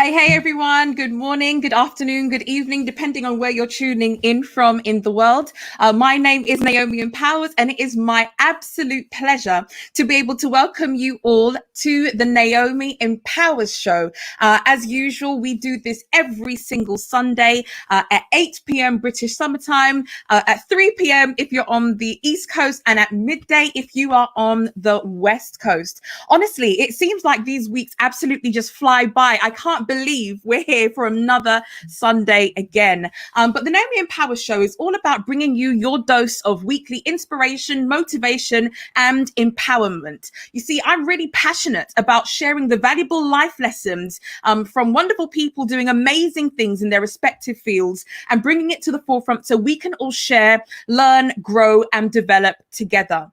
Hey, everyone. Good morning, good afternoon, good evening, depending on where you're tuning in from in the world. My name is Naomi Empowers, and it is my absolute pleasure to be able to welcome you all to the Naomi Empowers Show. As usual, we do this every single Sunday at 8 p.m. British summertime, at 3 p.m. if you're on the East Coast, and at midday if you are on the West Coast. Honestly, it seems like these weeks absolutely just fly by. I can't believe we're here for another Sunday again. But the Naomi Empower Show is all about bringing you your dose of weekly inspiration, motivation, and empowerment. You see, I'm really passionate about sharing the valuable life lessons from wonderful people doing amazing things in their respective fields and bringing it to the forefront so we can all share, learn, grow, and develop together.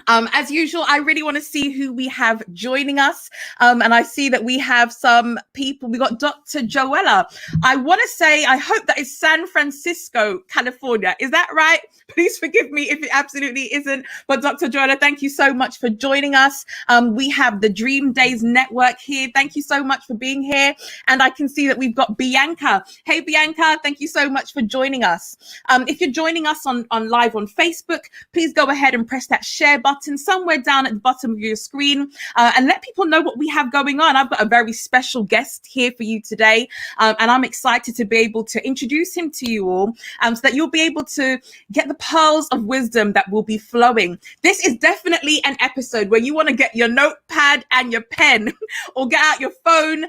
As usual, I really want to see who we have joining us. And I see that we have some people. We got Dr. Joella. I want to say, I hope that is San Francisco, California. Is that right? Please forgive me if it absolutely isn't. But Dr. Joella, thank you so much for joining us. We have the Dream Days Network here. Thank you so much for being here. And I can see that we've got Bianca. Hey, Bianca, thank you so much for joining us. If you're joining us on live on Facebook, please go ahead and press that share button somewhere down at the bottom of your screen and let people know what we have going on. I've got a very special guest here for you today, and I'm excited to be able to introduce him to you all so that you'll be able to get the pearls of wisdom that will be flowing. This is definitely an episode where you want to get your notepad and your pen or get out your phone.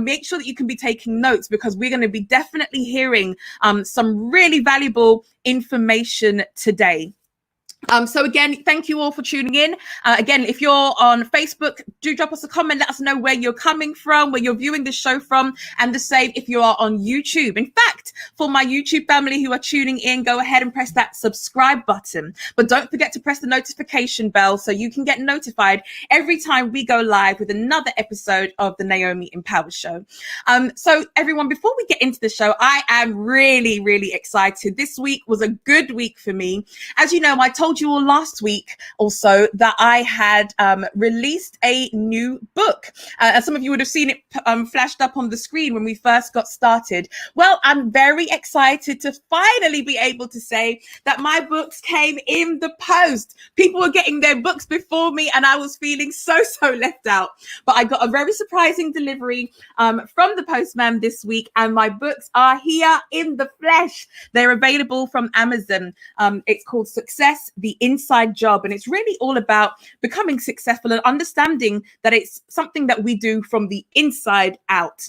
Make sure that you can be taking notes because we're going to be definitely hearing some really valuable information today. So again, thank you all for tuning in. Again, if you're on Facebook, do drop us a comment. Let us know where you're coming from, where you're viewing the show from, and the same if you are on YouTube. In fact, for my YouTube family who are tuning in, go ahead and press that subscribe button. But don't forget to press the notification bell so you can get notified every time we go live with another episode of the Naomi Empower Show. So everyone, before we get into the show, I am really, really excited. This week was a good week for me. As you know, I told you all last week also that I had released a new book. As some of you would have seen it flashed up on the screen when we first got started. Well, I'm very excited to finally be able to say that my books came in the post. People were getting their books before me and I was feeling so left out. But I got a very surprising delivery from the postman this week, and my books are here in the flesh. They're available from Amazon. It's called Success, the Inside Job, and it's really all about becoming successful and understanding that it's something that we do from the inside out.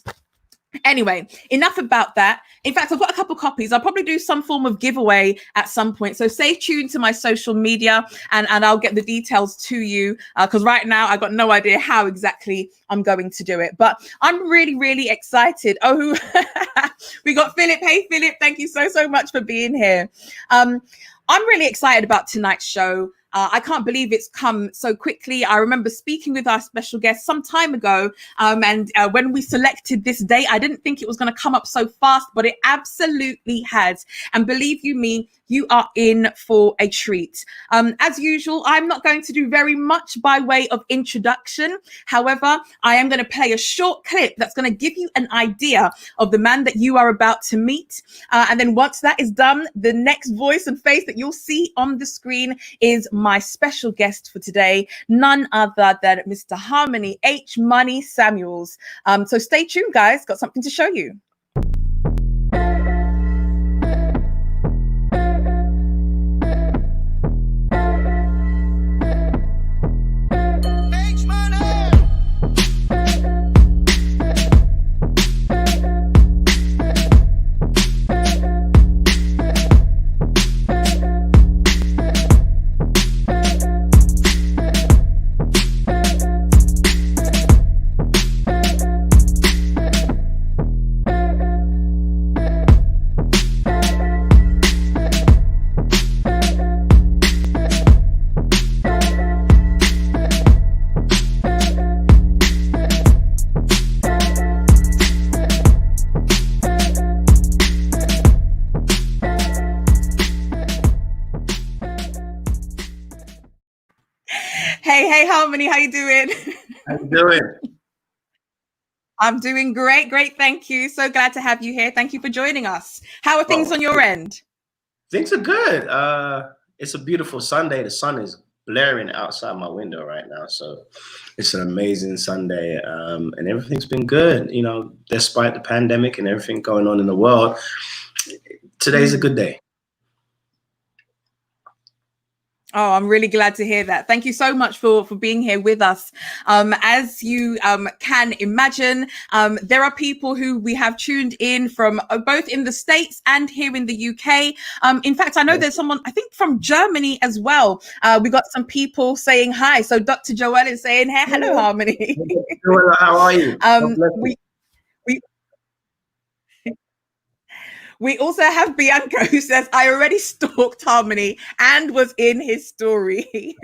Anyway, enough about that. In fact, I've got a couple copies. I'll probably do some form of giveaway at some point. So stay tuned to my social media and I'll get the details to you because right now I've got no idea how exactly I'm going to do it. But I'm really, really excited. Oh, we got Philip. Hey, Philip, thank you so much for being here. I'm really excited about tonight's show. I can't believe it's come so quickly. I remember speaking with our special guest some time ago, and when we selected this date, I didn't think it was going to come up so fast, but it absolutely has. And believe you me, you are in for a treat. As usual, I'm not going to do very much by way of introduction. However, I am going to play a short clip that's going to give you an idea of the man that you are about to meet. And then once that is done, the next voice and face that you'll see on the screen is my special guest for today, none other than Mr. Harmony H. Money Samuels. So stay tuned, guys. Got something to show you. Hey, Harmony, how you doing? How you doing? I'm doing great, great. Thank you. So glad to have you here. Thank you for joining us. How are things on your end? Things are good. It's a beautiful Sunday. The sun is blaring outside my window right now, so it's an amazing Sunday, and everything's been good. You know, despite the pandemic and everything going on in the world, today's a good day. Oh, I'm really glad to hear that. Thank you so much for being here with us. As you can imagine, there are people who we have tuned in from both in the States and here in the UK. In fact, I know there's someone, I think from Germany as well. We got some people saying hi. So Dr. Joelle is saying, hey, hello, Harmony. Joella, how are you? We also have Bianca who says, I already stalked Harmony and was in his story.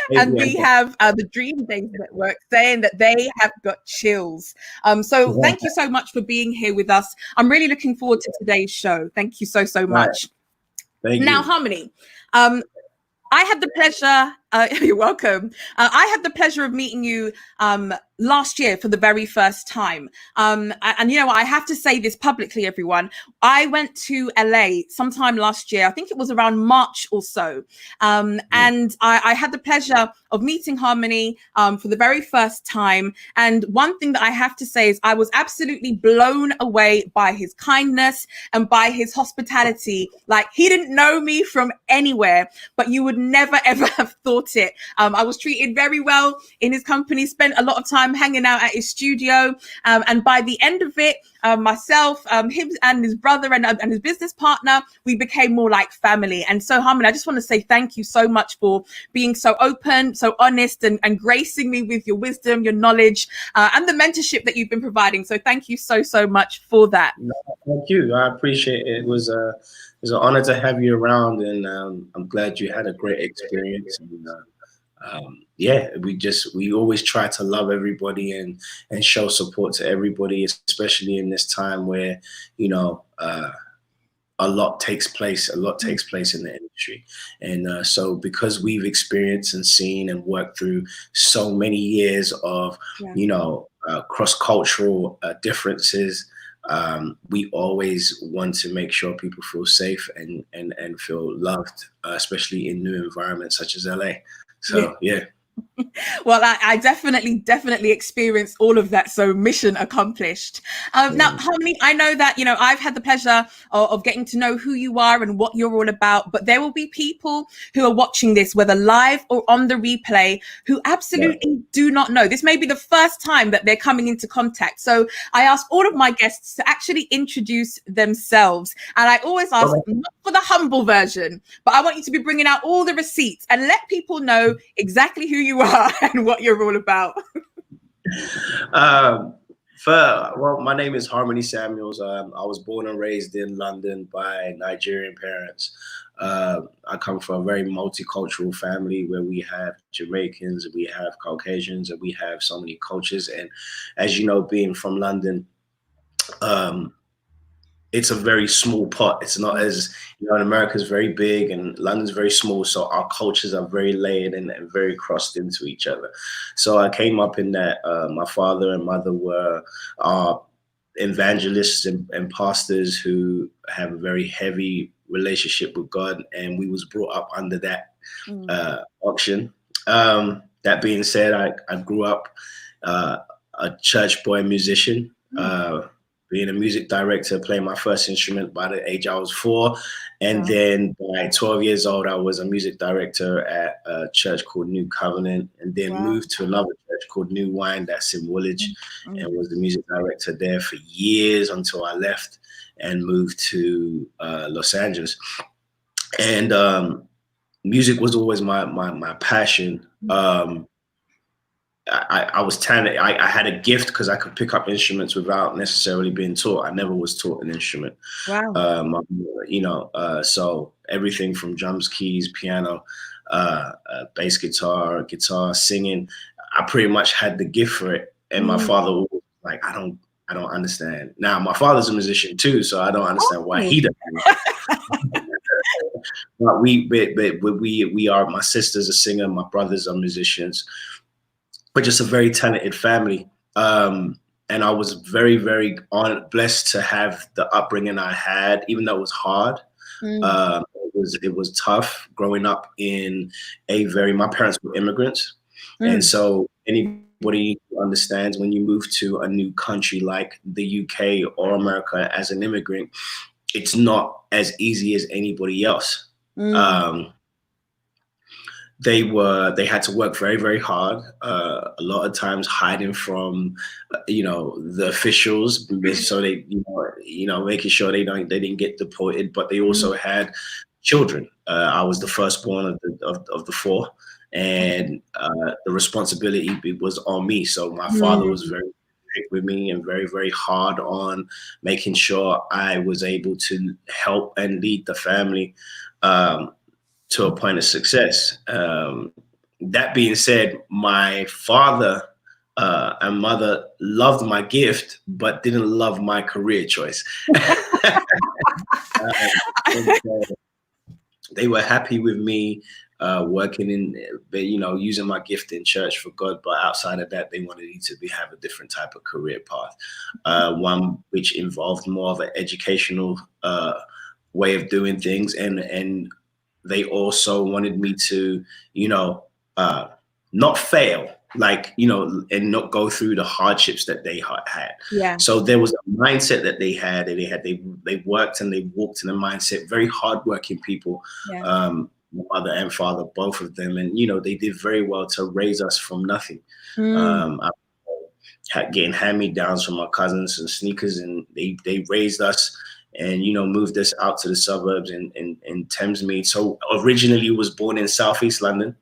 And we have the Dream Days Network saying that they have got chills. So thank you so much for being here with us. I'm really looking forward to today's show. Thank you so, so much. Thank now, you. Harmony, I had the pleasure, you're welcome. I had the pleasure of meeting you last year for the very first time. And you know what, I have to say this publicly, everyone. I went to LA sometime last year. I think it was around March or so. And I had the pleasure of meeting Harmony for the very first time. And one thing that I have to say is I was absolutely blown away by his kindness and by his hospitality. Like, he didn't know me from anywhere, but you would never, ever have thought it. I was treated very well in his company, spent a lot of time hanging out at his studio. And by the end of it, myself, him and his brother and his business partner, we became more like family. And so, Harmony, I just want to say thank you so much for being so open, so honest, and gracing me with your wisdom, your knowledge, and the mentorship that you've been providing. So thank you so, so much for that. No, thank you. I appreciate it. It was an honor to have you around, and I'm glad you had a great experience. And, yeah, we always try to love everybody and show support to everybody, especially in this time where, you know, a lot takes place in the industry. And so because we've experienced and seen and worked through so many years of, you know, cross-cultural differences, we always want to make sure people feel safe and feel loved, especially in new environments such as LA. So, yeah. Well, I definitely experienced all of that. So mission accomplished. Now, Harmony, I know that, you know, I've had the pleasure of getting to know who you are and what you're all about, but there will be people who are watching this, whether live or on the replay, who absolutely do not know. This may be the first time that they're coming into contact. So I ask all of my guests to actually introduce themselves. And I always ask, not for the humble version, but I want you to be bringing out all the receipts and let people know exactly who you are and what you're all about. Well, my name is Harmony Samuels. I was born and raised in London by Nigerian parents. I come from a very multicultural family where we have Jamaicans, we have Caucasians, and we have so many cultures. And as you know, being from London, it's a very small pot. It's not as, you know, America's very big and London's very small. So our cultures are very layered and very crossed into each other. So I came up in that. My father and mother were evangelists and pastors who have a very heavy relationship with God. And we was brought up under that auction. That being said, I grew up a church boy musician. Being a music director, playing my first instrument by the age I was 4. And then by 12 years old, I was a music director at a church called New Covenant, and then moved to another church called New Wine that's in Woolwich, and was the music director there for years until I left and moved to Los Angeles. And music was always my passion. I was talented. I had a gift because I could pick up instruments without necessarily being taught. I never was taught an instrument. Wow. You know, so everything from drums, keys, piano, bass guitar, singing, I pretty much had the gift for it. And my father was like, I don't understand. Now my father's a musician too, so I don't understand why he doesn't. But we are. My sister's a singer. My brothers are musicians. But just a very talented family. And I was very, very blessed to have the upbringing I had, even though it was hard. Mm, It was tough growing up in my parents were immigrants. And mm, so anybody who understands when you move to a new country like the UK or America as an immigrant, it's not as easy as anybody else. mm, Um, they had to work very, very hard, a lot of times hiding from the officials, so they making sure they didn't get deported. But they mm. also had children. I was the firstborn of the four, and the responsibility was on me. So my father was Mm, very strict with me and very, very hard on making sure I was able to help and lead the family to a point of success. That being said, my father and mother loved my gift, but didn't love my career choice. And so they were happy with me working using my gift in church for God. But outside of that, they wanted me to have a different type of career path, one which involved more of an educational way of doing things, and they also wanted me to, uh, not fail, and not go through the hardships that they had. yeah, So there was a mindset that they had. They worked and they walked in a mindset. Very hardworking people, yeah. mother and father, both of them, and they did very well to raise us from nothing. Mm, I had getting hand-me-downs from my cousins and sneakers, and they raised us and moved us out to the suburbs in Thamesmead. So originally was born in Southeast London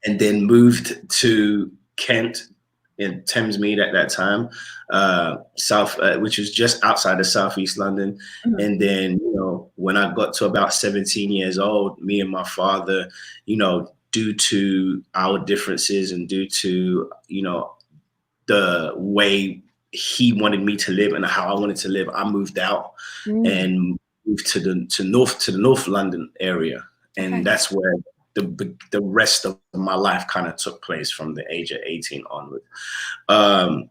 and then moved to Kent in Thamesmead at that time, which was just outside of Southeast London. mm, And then, when I got to about 17 years old, me and my father, due to our differences and due to, the way he wanted me to live and how I wanted to live, I moved out mm. and moved to the North London area, and Okay. that's where the rest of my life kind of took place from the age of 18 onward. Um,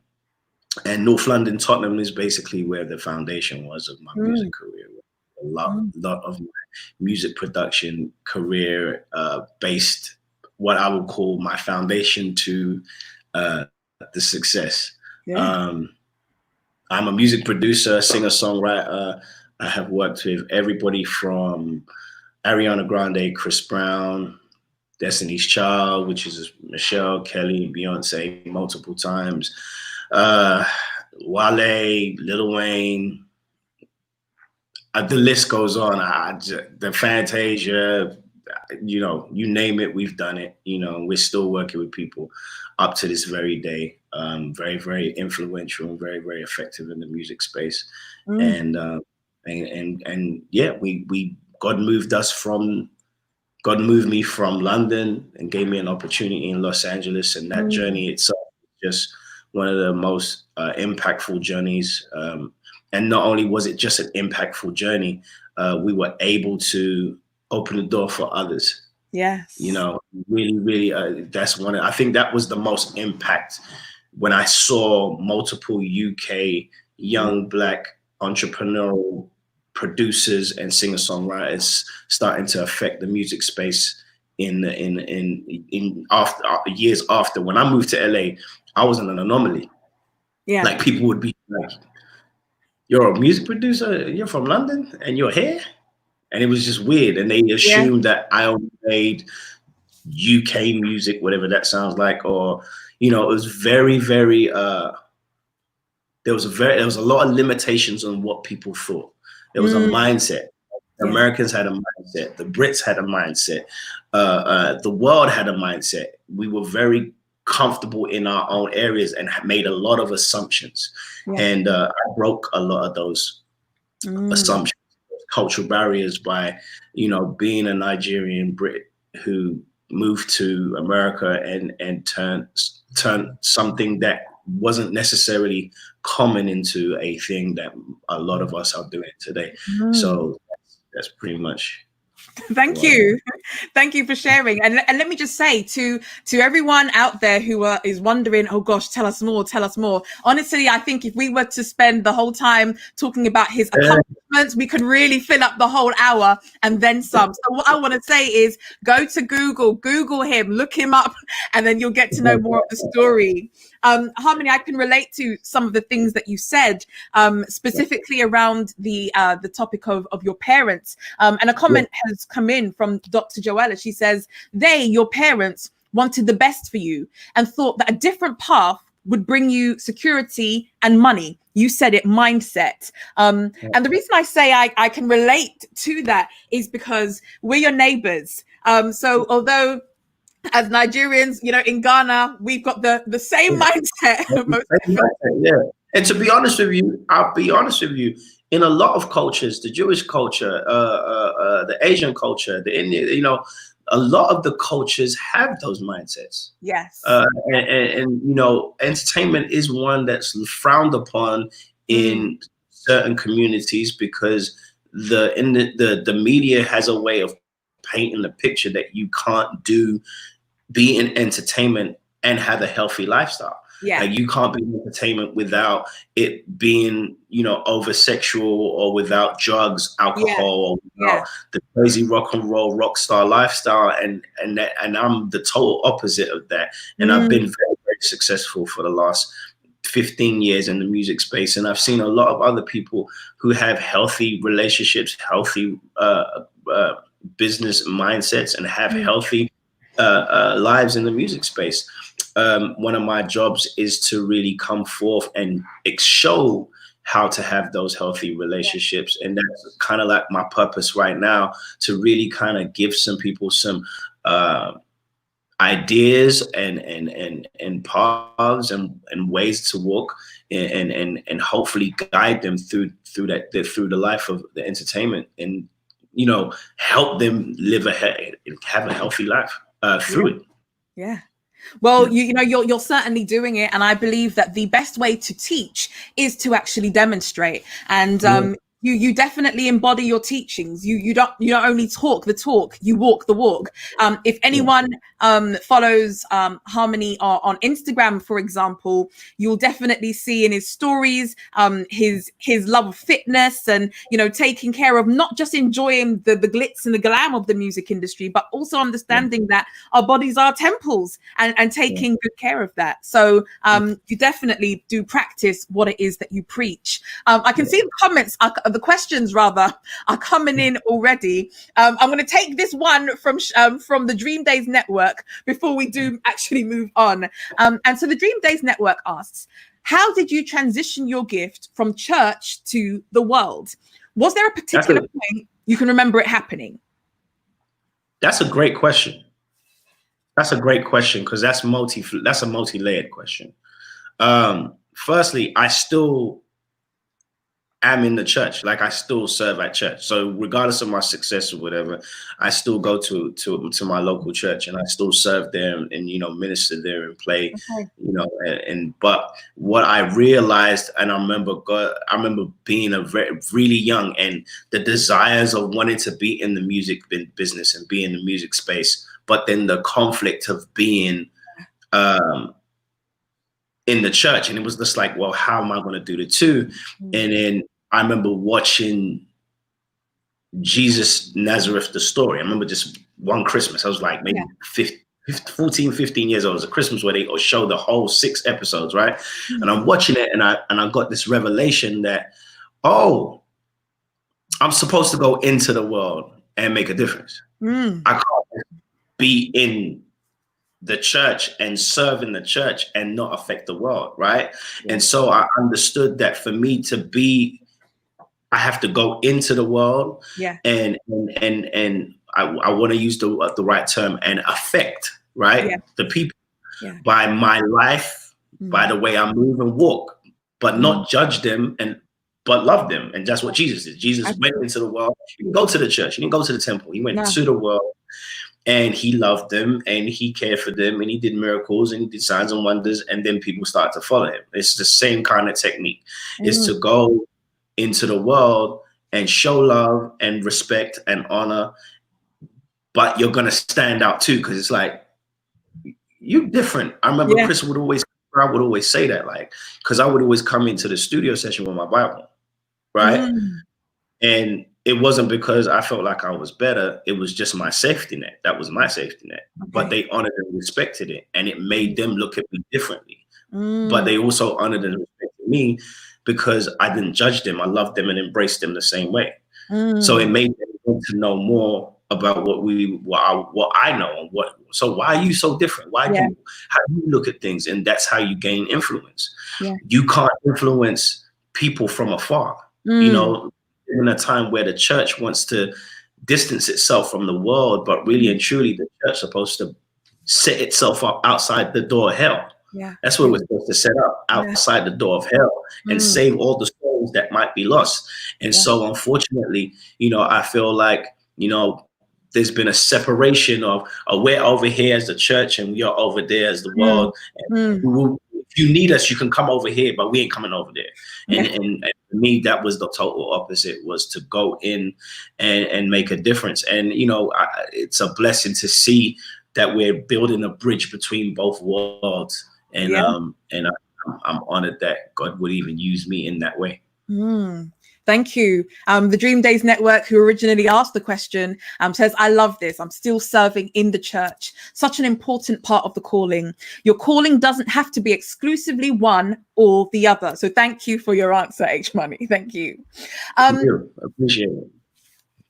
and North London, Tottenham is basically where the foundation was of my Mm, music career. mm, Lot of my music production career based what I would call my foundation to the success. yeah. Um, I'm a music producer, singer songwriter. I have worked with everybody from Ariana Grande, Chris Brown, Destiny's Child, which is Michelle, Kelly, Beyonce, multiple times. Uh, Wale, Lil Wayne, the list goes on. The Fantasia, you name it, we've done it. We're still working with people up to this very day. Very, very influential and very, very effective in the music space. Mm, And yeah, we God moved me from London and gave me an opportunity in Los Angeles, and that mm, journey itself is just one of the most impactful journeys. And not only was it just an impactful journey, we were able to open the door for others. yes. Really, really, I think that was the most impact when I saw multiple UK Mm, young Black entrepreneurial producers and singer-songwriters starting to affect the music space in after years after. When I moved to LA, I was an anomaly. yeah. Like people would be like, "You're a music producer, you're from London and you're here?" And it was just weird. And they Yeah. assumed that I only made UK music, whatever that sounds like, or it was very, very there was a lot of limitations on what people thought. There was a Mm, mindset. The yeah. Americans had a mindset. The Brits had a mindset. The world had a mindset. We were very comfortable in our own areas and made a lot of assumptions. Yeah. And I broke a lot of those Mm, assumptions, cultural barriers by, being a Nigerian Brit who moved to America and turned something that wasn't necessarily common into a thing that a lot of us are doing today. mm. So that's pretty much. Thank you. Thank you for sharing. And let me just say to everyone out there who is wondering, oh gosh, tell us more, tell us more. Honestly, I think if we were to spend the whole time talking about his accomplishments, we could really fill up the whole hour and then some. So what I want to say is go to Google him, look him up, and then you'll get to know more of the story. Harmony, I can relate to some of the things that you said, specifically around the topic of your parents. And a comment has come in from Dr. Joella. She says, your parents, wanted the best for you and thought that a different path would bring you security and money. You said it, mindset. And the reason I say I can relate to that is because we're your neighbors. So although as Nigerians, in Ghana, we've got the same mindset. Yeah. And to be honest with you, I'll be honest with you, in a lot of cultures, the Jewish culture, the Asian culture, the Indian, a lot of the cultures have those mindsets. Yes. And entertainment is one that's frowned upon in certain communities because the media has a way of painting the picture that you can't be in entertainment and have a healthy lifestyle. Yeah. Like you can't be in entertainment without it being, over sexual or without drugs, alcohol, or without the crazy rock and roll rock star lifestyle. And I'm the total opposite of that. And I've been very, very successful for the last 15 years in the music space. And I've seen a lot of other people who have healthy relationships, healthy business mindsets, and have healthy lives in the music space. One of my jobs is to really come forth and show how to have those healthy relationships. And that's kind of like my purpose right now, to really kind of give some people some ideas and paths and ways to walk and hopefully guide them through the life of the entertainment and, help them have a healthy life through it. Yeah. Well, you're certainly doing it, and I believe that the best way to teach is to actually demonstrate. And you definitely embody your teachings. You don't only talk the talk, you walk the walk. If anyone follows Harmony on Instagram, for example, you'll definitely see in his stories his love of fitness and taking care of, not just enjoying the glitz and the glam of the music industry, but also understanding that our bodies are temples and taking good care of that. So you definitely do practice what it is that you preach. I can see the comments, the questions rather, are coming in already. I'm going to take this one from the Dream Days Network before we do actually move on. And so the Dream Days Network asks, how did you transition your gift from church to the world? Was there a particular point you can remember it happening? That's a great question. That's a great question because that's a multi-layered question. Firstly, I still am in the church. Like I still serve at church. So regardless of my success or whatever, I still go to my local church and I still serve there and minister there and play, but what I realized, and I remember being really young and the desires of wanting to be in the music business and be in the music space, but then the conflict of being in the church. And it was just like, well, how am I going to do the two? And then I remember watching Jesus Nazareth, the story. I remember just one Christmas, I was like maybe 14, 15 years old. It was a Christmas where they show the whole 6 episodes, right? And I'm watching it and I got this revelation that, I'm supposed to go into the world and make a difference. I can't be in the church and serve in the church and not affect the world, right? And so I understood that for me to be, I have to go into the world and I want to use the right term and affect, right? The people by my life, by the way I move and walk, but not judge them but love them. And that's what Jesus did. Jesus went into the world. He didn't go to the church. He didn't go to the temple. He went to the world. And he loved them and he cared for them and he did miracles and he did signs and wonders. And then people start to follow him. It's the same kind of technique. It's to go into the world and show love and respect and honor but you're gonna stand out too, because it's like you different. I remember Yeah. Chris would always say that, like, because I would always come into the studio session with my Bible, right? Mm. And it wasn't because I felt like I was better. It was just my safety net. That was my safety net. But Okay. they honored and respected it, and it made them look at me differently. But Mm. they also honored and respected me because I didn't judge them. I loved them and embraced them the same way. So it Mm. made them want to know more about what I know. So why are you so different? How do you look at things? And that's how you gain influence. Yeah. You can't influence people from afar. You know, in a time where the church wants to distance itself from the world, but really and truly the church is supposed to set itself up outside the door of hell. Yeah. That's where we're supposed to set up, outside the door of hell, and save all the souls that might be lost. And so unfortunately, I feel like, there's been a separation of we're over here as the church and we are over there as the world. And if you need us, you can come over here, but we ain't coming over there. And for me, that was the total opposite, was to go in and make a difference. And, it's a blessing to see that we're building a bridge between both worlds. And I'm honored that God would even use me in that way. Thank you. The Dream Days Network, who originally asked the question, says, I love this. I'm still serving in the church. Such an important part of the calling. Your calling doesn't have to be exclusively one or the other. So thank you for your answer, H Money. Thank you. Thank you. I appreciate it.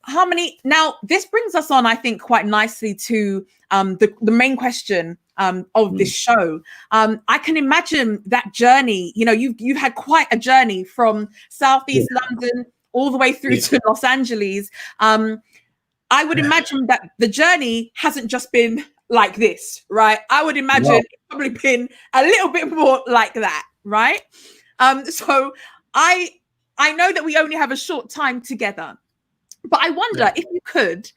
Harmony. Now, this brings us on, I think, quite nicely to the main question of this show. I can imagine that journey. You've had quite a journey from Southeast London all the way through to Los Angeles. I would imagine that the journey hasn't just been like this, right? I would imagine it's probably been a little bit more like that, right? So I know that we only have a short time together, but I wonder if you could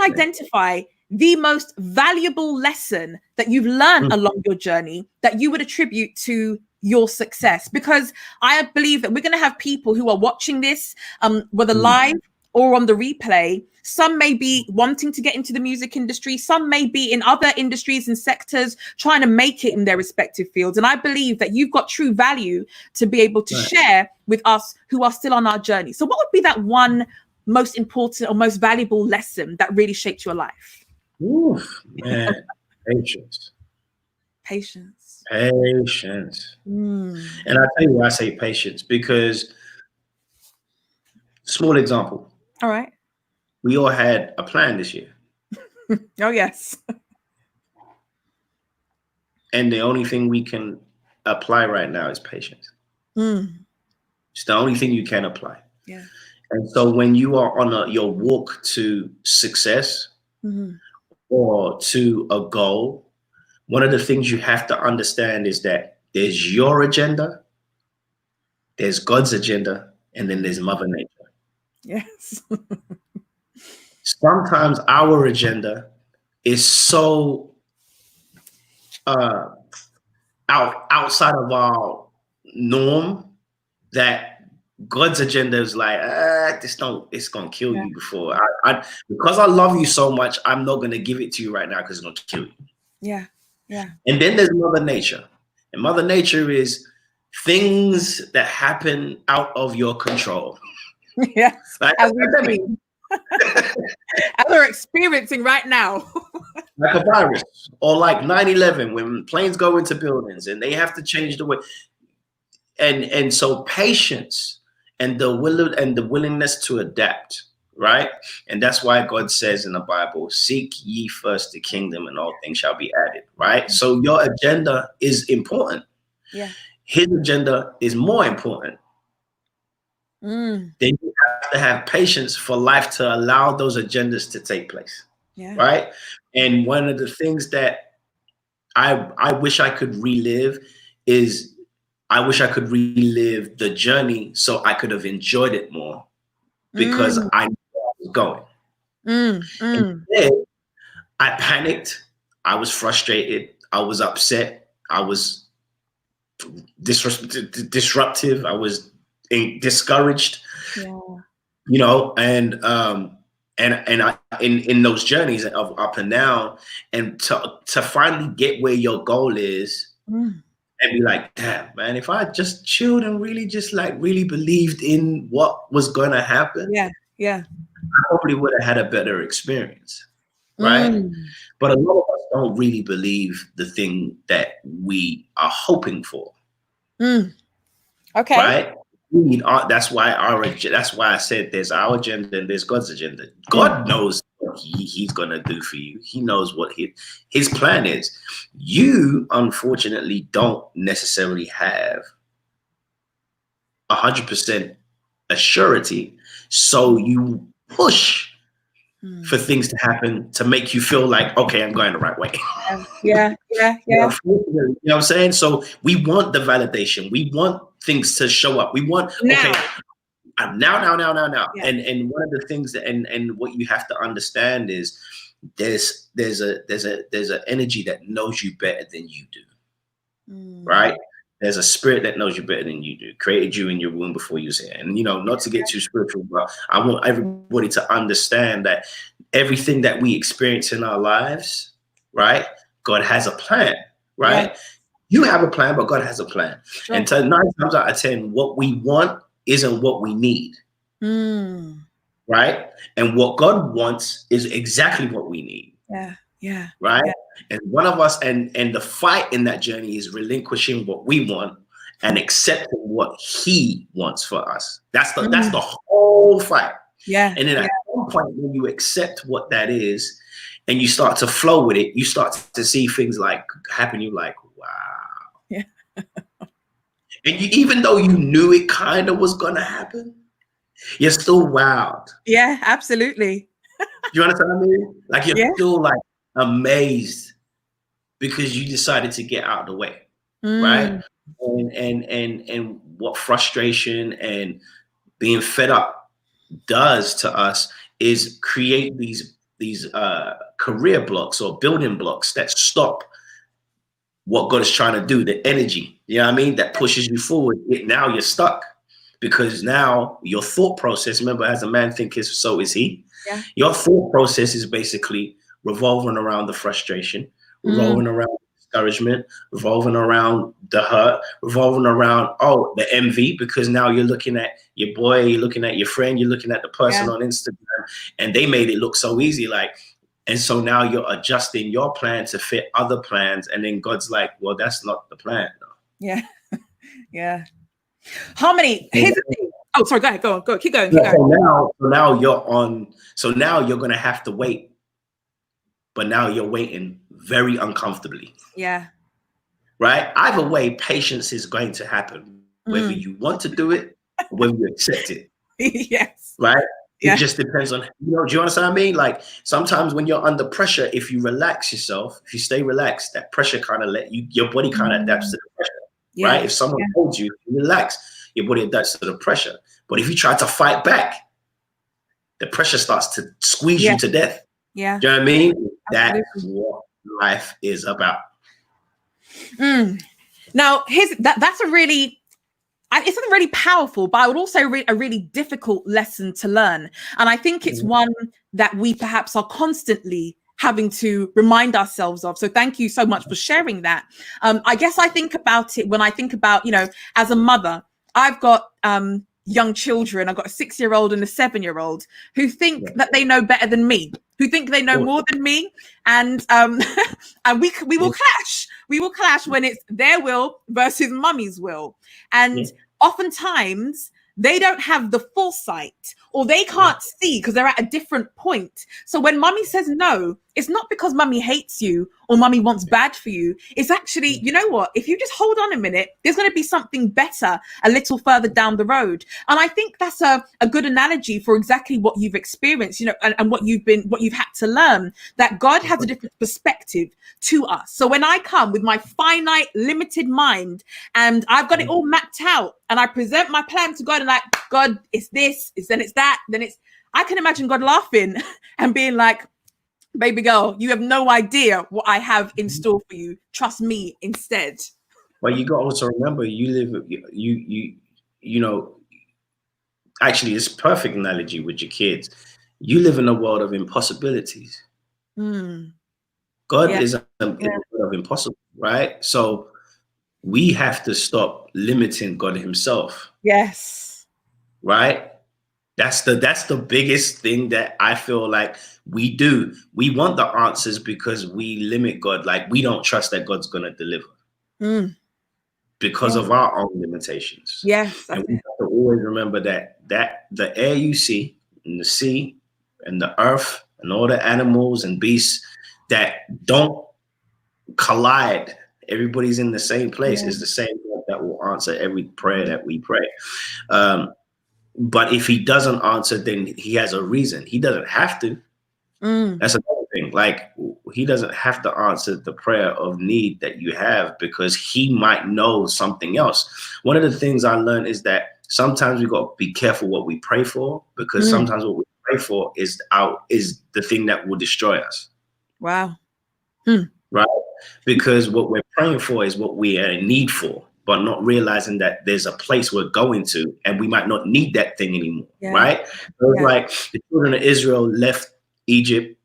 identify the most valuable lesson that you've learned along your journey that you would attribute to your success. Because I believe that we're going to have people who are watching this, whether live or on the replay. Some may be wanting to get into the music industry. Some may be in other industries and sectors trying to make it in their respective fields. And I believe that you've got true value to be able to share with us who are still on our journey. So what would be that one most important or most valuable lesson that really shaped your life? Oof, man. Patience. And I tell you why I say patience, because small example. All right. We all had a plan this year. Oh, yes. And the only thing we can apply right now is patience. It's the only thing you can apply. Yeah. And so when you are on your walk to success or to a goal, one of the things you have to understand is that there's your agenda, there's God's agenda, and then there's Mother Nature. Yes. Sometimes our agenda is so outside of our norm that God's agenda is like, it's gonna kill you before because I love you so much, I'm not gonna give it to you right now because it's gonna kill you. Yeah. And then there's Mother Nature. And Mother Nature is things that happen out of your control. Yes. Like as we're experiencing right now. Like a virus, or like 9/11 when planes go into buildings and they have to change the way. And so patience and the willingness to adapt, right? And that's why God says in the Bible, seek ye first the kingdom and all things shall be added, right? So your agenda is important. Yeah. His agenda is more important. Then you have to have patience for life to allow those agendas to take place, right? And one of the things that I wish I could relive is I wish I could relive the journey so I could have enjoyed it more because I knew where I was going. Instead, I panicked. I was frustrated. I was upset. I was disruptive. I was discouraged. And in those journeys of up and down, and to finally get where your goal is, and be like, damn, man, if I just chilled and really just like really believed in what was gonna happen, yeah, I probably would have had a better experience, right? But a lot of us don't really believe the thing that we are hoping for. Okay. Right? We need that's why I said there's our agenda and there's God's agenda. God knows what he's gonna do for you. He knows what his plan is. You unfortunately don't necessarily have 100% a surety, so you push for things to happen to make you feel like, okay, I'm going the right way. Yeah. You know what I'm saying? So we want the validation. We want things to show up. We want, okay, now. Yeah. And one of the things that, and what you have to understand is there's an energy that knows you better than you do. Right? There's a spirit that knows you better than you do, created you in your womb before you was here. And, not to get too spiritual, but I want everybody to understand that everything that we experience in our lives, right? God has a plan, right? Yeah. You have a plan, but God has a plan. Sure. And 9 times out of 10, what we want isn't what we need, right? And what God wants is exactly what we need. Yeah. Right. Yeah. And one of us, and the fight in that journey is relinquishing what we want and accepting what he wants for us. That's the whole fight. Yeah. And then at some point when you accept what that is and you start to flow with it, you start to see things like happen. You're like, wow. Yeah. And even though you knew it kind of was gonna happen, you're still wowed. Yeah, absolutely. You understand what I mean? Like you're still like amazed because you decided to get out of the way, right? And what frustration and being fed up does to us is create these career blocks or building blocks that stop what God is trying to do, the energy, you know what I mean, that pushes you forward. Now you're stuck because now your thought process, remember, as a man thinketh, so is he. Yeah. Your thought process is basically revolving around the frustration, revolving around discouragement, revolving around the hurt, revolving around, the envy, because now you're looking at your boy, you're looking at your friend, you're looking at the person on Instagram, and they made it look so easy. And so now you're adjusting your plan to fit other plans. And then God's like, well, that's not the plan. Though. Yeah. Yeah. Harmony, here's the thing. Oh, sorry, go on, keep going. So now you're going to have to wait. But now you're waiting very uncomfortably. Yeah. Right? Either way, patience is going to happen, whether you want to do it or whether you accept it. Yes. Right? It just depends on, do you understand what I mean? Like sometimes when you're under pressure, if you relax yourself, if you stay relaxed, that pressure kind of your body kind of adapts to the pressure, right? If someone holds you, relax, your body adapts to the pressure. But if you try to fight back, the pressure starts to squeeze you to death. Yeah. Do you know what I mean? Absolutely. That's what life is about. Now, that's it's something really powerful, but I would also a really difficult lesson to learn. And I think it's one that we perhaps are constantly having to remind ourselves of. So thank you so much for sharing that. I guess I think about it when I think about, as a mother, I've got young children. I've got a 6-year-old and a 7-year-old who think that they know better than me, who think they know more than me. And and we will clash. We will clash when it's their will versus mummy's will. And oftentimes they don't have the foresight or they can't see because they're at a different point. So when mummy says no, it's not because mummy hates you or mummy wants bad for you. It's actually, you know what, if you just hold on a minute, there's going to be something better a little further down the road. And I think that's a good analogy for exactly what you've experienced, and what you've had to learn, that God has a different perspective to us. So when I come with my finite, limited mind and I've got it all mapped out and I present my plan to God and like, God, it's this, then it's that, I can imagine God laughing and being like, baby girl, you have no idea what I have in store for you. Trust me instead. Well, you got to also remember actually it's perfect analogy with your kids. You live in a world of impossibilities. Mm. God Yeah. is a Yeah. world of impossible, right? So we have to stop limiting God Himself, Yes. right? That's the biggest thing that I feel like we do. We want the answers because we limit God. Like we don't trust that God's gonna deliver Mm. because Yeah. of our own limitations. Yes, And that's we it. have to always remember that the air you see and the sea and the earth and all the animals and beasts that don't collide, everybody's in the same place, Yeah. is the same God that will answer every prayer that we pray. Um, but if He doesn't answer, then He has a reason. He doesn't have to. Mm. That's another thing. Like He doesn't have to answer the prayer of need that you have because He might know something else. One of the things I learned is that sometimes we got to be careful what we pray for, because Mm. sometimes what we pray for is the thing that will destroy us. Wow. Mm. Right? Because what we're praying for is what we are in need for, but not realizing that there's a place we're going to and we might not need that thing anymore. Yeah. Right? So it's Yeah. like the children of Israel left Egypt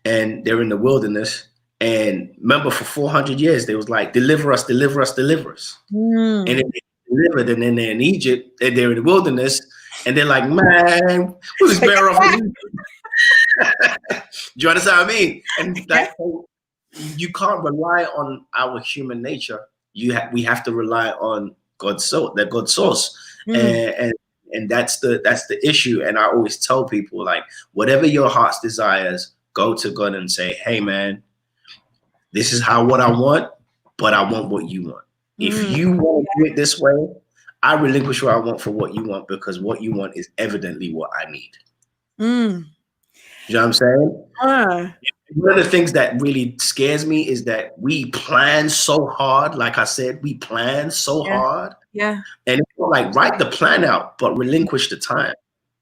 and they're in the wilderness. And remember, for 400 years, they was like, deliver us, deliver us, deliver us. And Mm. then they delivered, and then they're in Egypt, and they're in the wilderness, and they're like, man, we was Take better it off in back. Egypt. Do you understand what I mean? And Yeah. like, you can't rely on our human nature. We have to rely on God's soul, that God's source, Mm. and that's the issue. And I always tell people, like, whatever your heart's desires, go to God and say, hey man, this is what I want, but I want what you want. If Mm. you want to do it this way, I relinquish what I want for what you want, because what you want is evidently what I need. Mm. You know what I'm saying? Ah. One of the things that really scares me is that we plan so hard. Like I said, we plan so Yeah. hard. Yeah. And it's not like write the plan out, but relinquish the time.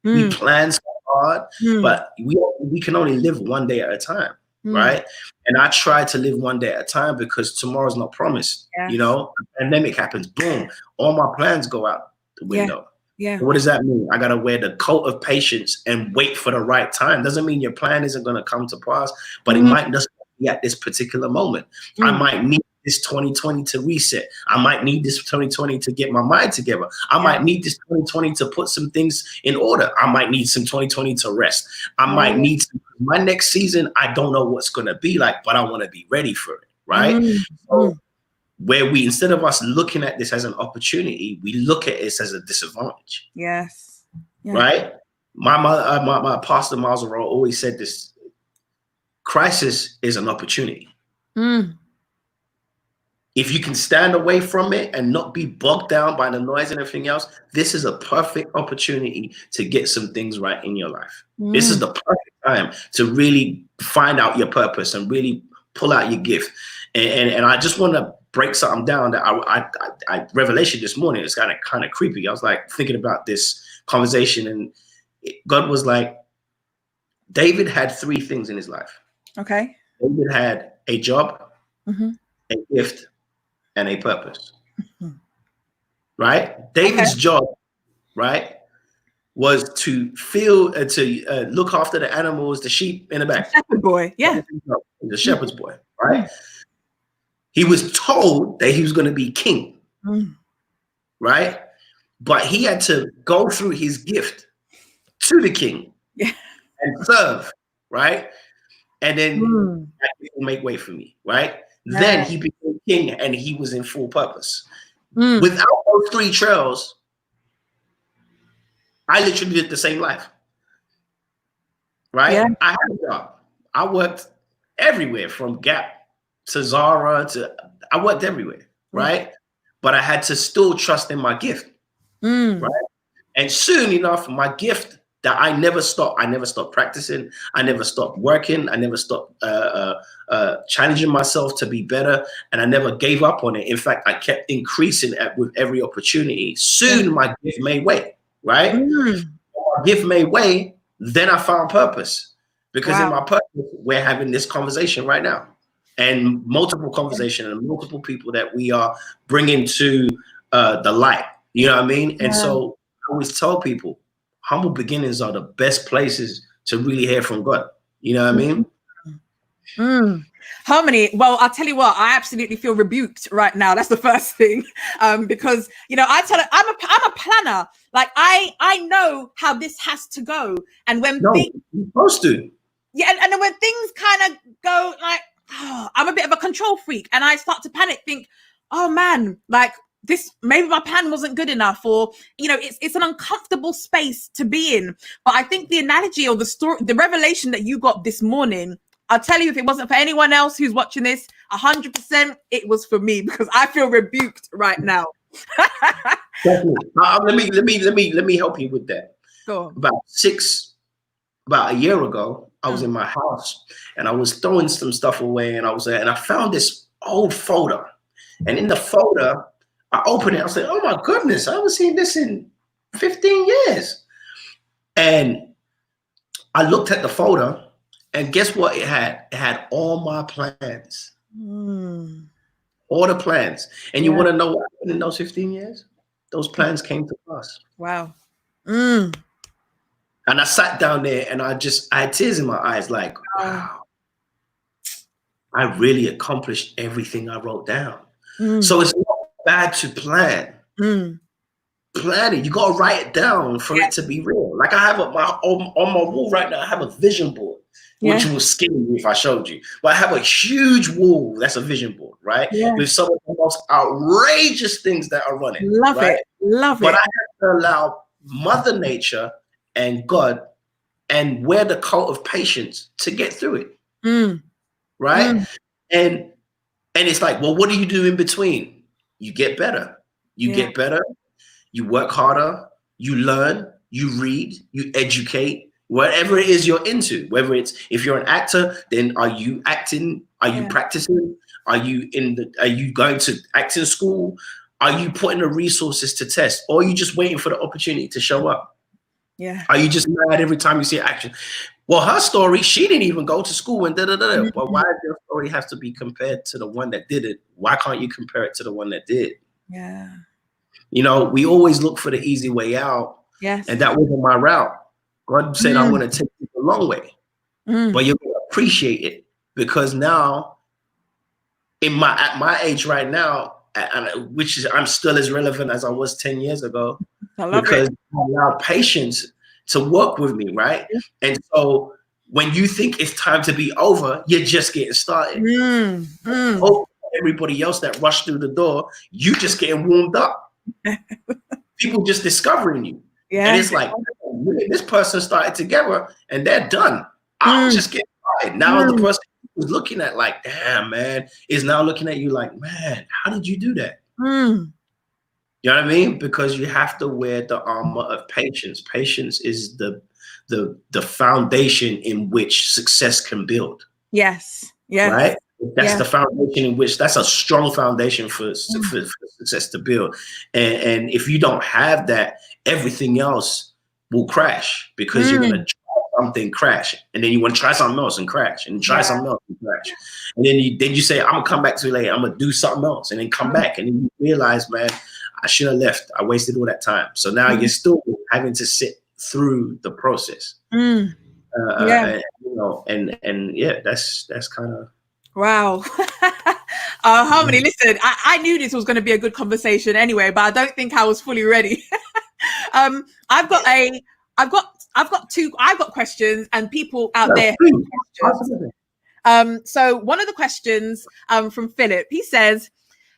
We Mm. plan so hard, Mm. but we can only live one day at a time, Mm. right? And I try to live one day at a time because tomorrow's not promised. You Yes. know, a pandemic happens, boom, all my plans go out the Yeah. window. Yeah. What does that mean? I gotta wear the coat of patience and wait for the right time. Doesn't mean your plan isn't gonna come to pass, but it Mm. might just be at this particular moment. I Mm. might need this 2020 to reset. I might need this 2020 to get my mind together. I Yeah. might need this 2020 to put some things in order. I might need some 2020 to rest. I might Yeah. need my next season. I don't know what's gonna be like, but I want to be ready for it. Right. Mm. So Mm. where we, instead of us looking at this as an opportunity, we look at this as a disadvantage. Yes. Yeah. Right? My mother, my pastor Maserol always said this: crisis is an opportunity. Mm. If you can stand away from it and not be bogged down by the noise and everything else, this is a perfect opportunity to get some things right in your life. This is Mm. the perfect time to really find out your purpose and really pull out your gift. And I just want to break something down that I revelation this morning. It's kind of creepy. I was like thinking about this conversation, and God was like, David had three things in his life. Okay. David had a job, Mm-hmm. a gift, and a purpose. Mm. Right? Okay. David's job, right, was to look after the animals, the sheep in the back. Shepherd boy. Yeah. He's a Mm. shepherd's boy, right? He was told that he was going to be king, Mm. right? But he had to go through his gift to the king Yeah. and serve, right? And then Mm. that will make way for me, right? Yeah. Then he became king and he was in full purpose. Mm. Without those three trails, I literally did the same life, right? Yeah. I had a job. I worked everywhere from Gap to Zara I worked everywhere, right? But I had to still trust in my gift, Mm. right? And soon enough, my gift that I never stopped practicing. I never stopped working. I never stopped challenging myself to be better. And I never gave up on it. In fact, I kept increasing with every opportunity. Soon my gift made way, right? Mm. My gift made way. Then I found purpose. Because in Wow. my purpose, we're having this conversation right now. And multiple conversation and multiple people that we are bringing to the light. You know what I mean? And Yeah. so I always tell people, humble beginnings are the best places to really hear from God. You know what I mean? Harmony. Well, I'll tell you what, I absolutely feel rebuked right now. That's the first thing. Because, you know, I'm a planner. Like I know how this has to go. And when you're supposed to. Yeah, and then when things kind of go like, I'm a bit of a control freak, and I start to panic, think, oh man, like this, maybe my plan wasn't good enough, or, you know, it's an uncomfortable space to be in. But I think the analogy or the story, the revelation that you got this morning, I'll tell you, if it wasn't for anyone else who's watching this, 100% it was for me, because I feel rebuked right now. Let me help you with that. Go on. About a year ago, I was in my house and I was throwing some stuff away, and I found this old folder, and in the folder, I opened it. I was like, oh my goodness, I haven't seen this in 15 years. And I looked at the folder, and guess what it had? It had all my plans. All the plans. And you want to know what happened in those 15 years? Those plans came to pass. Wow. And I sat down there and I had tears in my eyes, like, wow, I really accomplished everything I wrote down. So it's not bad to plan. Plan it. You got to write it down for it to be real. Like I have on my wall right now, I have a vision board, which will scare you if I showed you. But I have a huge wall that's a vision board, right? With some of the most outrageous things that are running. Love it. But I have to allow Mother Nature and God and wear the coat of patience to get through it. Right? And it's like, well, what do you do in between? You get better. You get better. You work harder. You learn. You read. You educate. Whatever it is you're into, whether it's, if you're an actor, then are you acting? Are you practicing? Are you going to acting school? Are you putting the resources to test? Or are you just waiting for the opportunity to show up? Are you just mad every time you see action? Well, her story, she didn't even go to school and da-da-da-da. Well, why does your story have to be compared to the one that did it? Why can't you compare it to the one that did? You know, we always look for the easy way out. And that wasn't my route. God said, I want to take you the long way. But you're going to appreciate it, because now, at my age right now, which is, I'm still as relevant as I was 10 years ago, because I allow patience to work with me, right? And so when you think it's time to be over, you're just getting started. Everybody else that rushed through the door, you just getting warmed up. People just discovering you. And it's like, this person started together and they're done. I'm just getting started. Now the person who's looking at, like, damn, man, is now looking at you like, man, how did you do that? You know what I mean? Because you have to wear the armor of patience. Patience is the foundation in which success can build. Right? That's the foundation in which, that's a strong foundation for success to build. And if you don't have that, everything else will crash, because you're going to try something, crash. And then you want to try something else and crash, and try something else and crash. And then you say, I'm going to come back to it later. I'm going to do something else, and then come back. And then you realize, man, I should have left. I wasted all that time. So now you're still having to sit through the process. You know, and yeah, that's kind of. Wow. Harmony, listen, I knew this was going to be a good conversation anyway, but I don't think I was fully ready. I've got questions, and people out there have questions. So one of the questions from Philip, he says,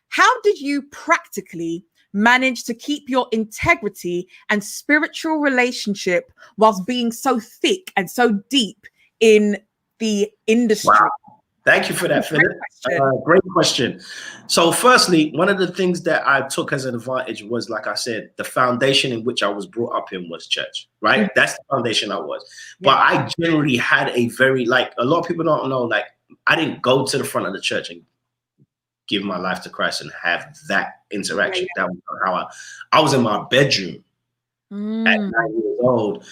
how did you practically manage to keep your integrity and spiritual relationship whilst being so thick and so deep in the industry? Wow. Thank you for that, Philip. Great question. So firstly, one of the things that I took as an advantage was, like I said, the foundation in which I was brought up in was church, right? That's the foundation I was. But I generally had a very, like, a lot of people don't know, like, I didn't go to the front of the church and give my life to Christ and have that interaction. That was how I was in my bedroom at 9 years old.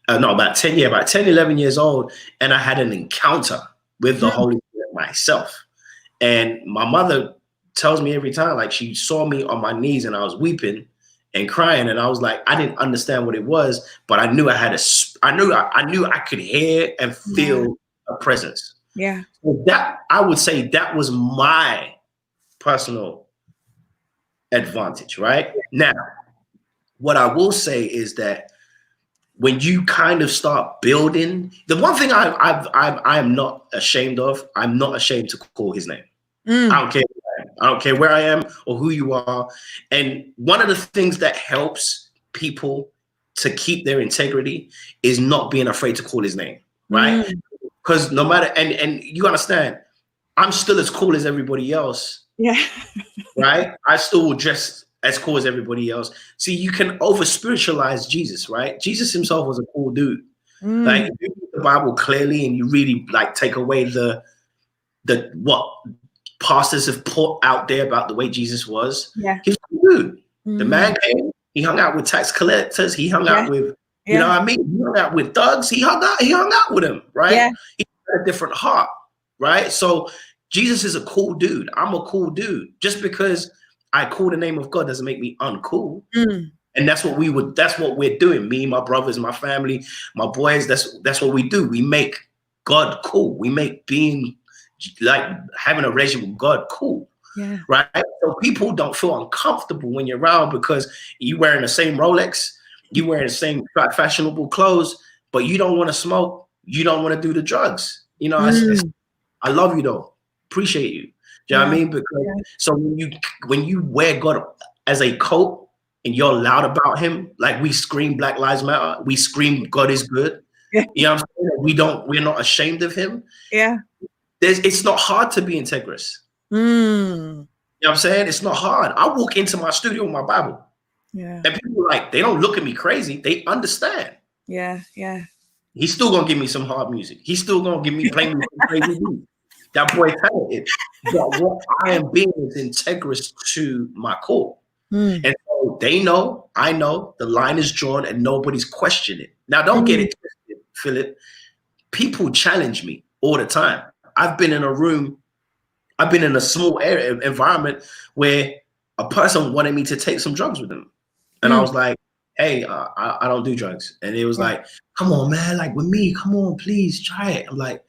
About 10, 11 years old. And I had an encounter with the Holy Spirit myself. And my mother tells me every time, like, she saw me on my knees and I was weeping and crying. And I was like, I didn't understand what it was, but I knew I had I knew I could hear and feel a presence. Yeah. So that, I would say, that was my personal advantage, right? Now, what I will say is that when you kind of start building, the one thing I am not ashamed of, I'm not ashamed to call his name. I don't care. I don't care where I am or who you are. And one of the things that helps people to keep their integrity is not being afraid to call his name, right? Because no matter, and you understand, I'm still as cool as everybody else. Yeah. right? I still will dress as cool as everybody else. See, you can over spiritualize Jesus, right? Jesus himself was a cool dude. Like, you read the Bible clearly and you really like take away the what pastors have put out there about the way Jesus was. Yeah. He was a cool dude. The man came, he hung out with tax collectors, he hung out with, you know what I mean? He hung out with thugs, he hung out with them, right? Yeah. He had a different heart, right? So Jesus is a cool dude. I'm a cool dude. Just because I call the name of God doesn't make me uncool. And that's what we're doing. Me, my brothers, my family, my boys, that's what we do. We make God cool. We make being like having a relationship with God cool. Yeah. Right. So people don't feel uncomfortable when you're around because you wearing the same Rolex, you wearing the same fashionable clothes, but you don't want to smoke, you don't want to do the drugs. You know, I love you though. Appreciate you. Do you know what I mean? Because so when you wear God as a coat and you're loud about him, like we scream Black Lives Matter, we scream God is good. You know what I'm saying? We're not ashamed of him. Yeah. It's not hard to be integrous. You know what I'm saying? It's not hard. I walk into my studio with my Bible. Yeah. And people like, they don't look at me crazy. They understand. Yeah. Yeah. He's still gonna give me some hard music. He's still gonna play me some crazy music. That boy talented. But what I am being is integrous to my core. And so they know, I know, the line is drawn and nobody's questioning it. Now, don't get it twisted, Philip. People challenge me all the time. I've been in a small area environment where a person wanted me to take some drugs with them. And I was like, hey, I don't do drugs. And it was like, come on, man, like with me, come on, please try it. I'm like,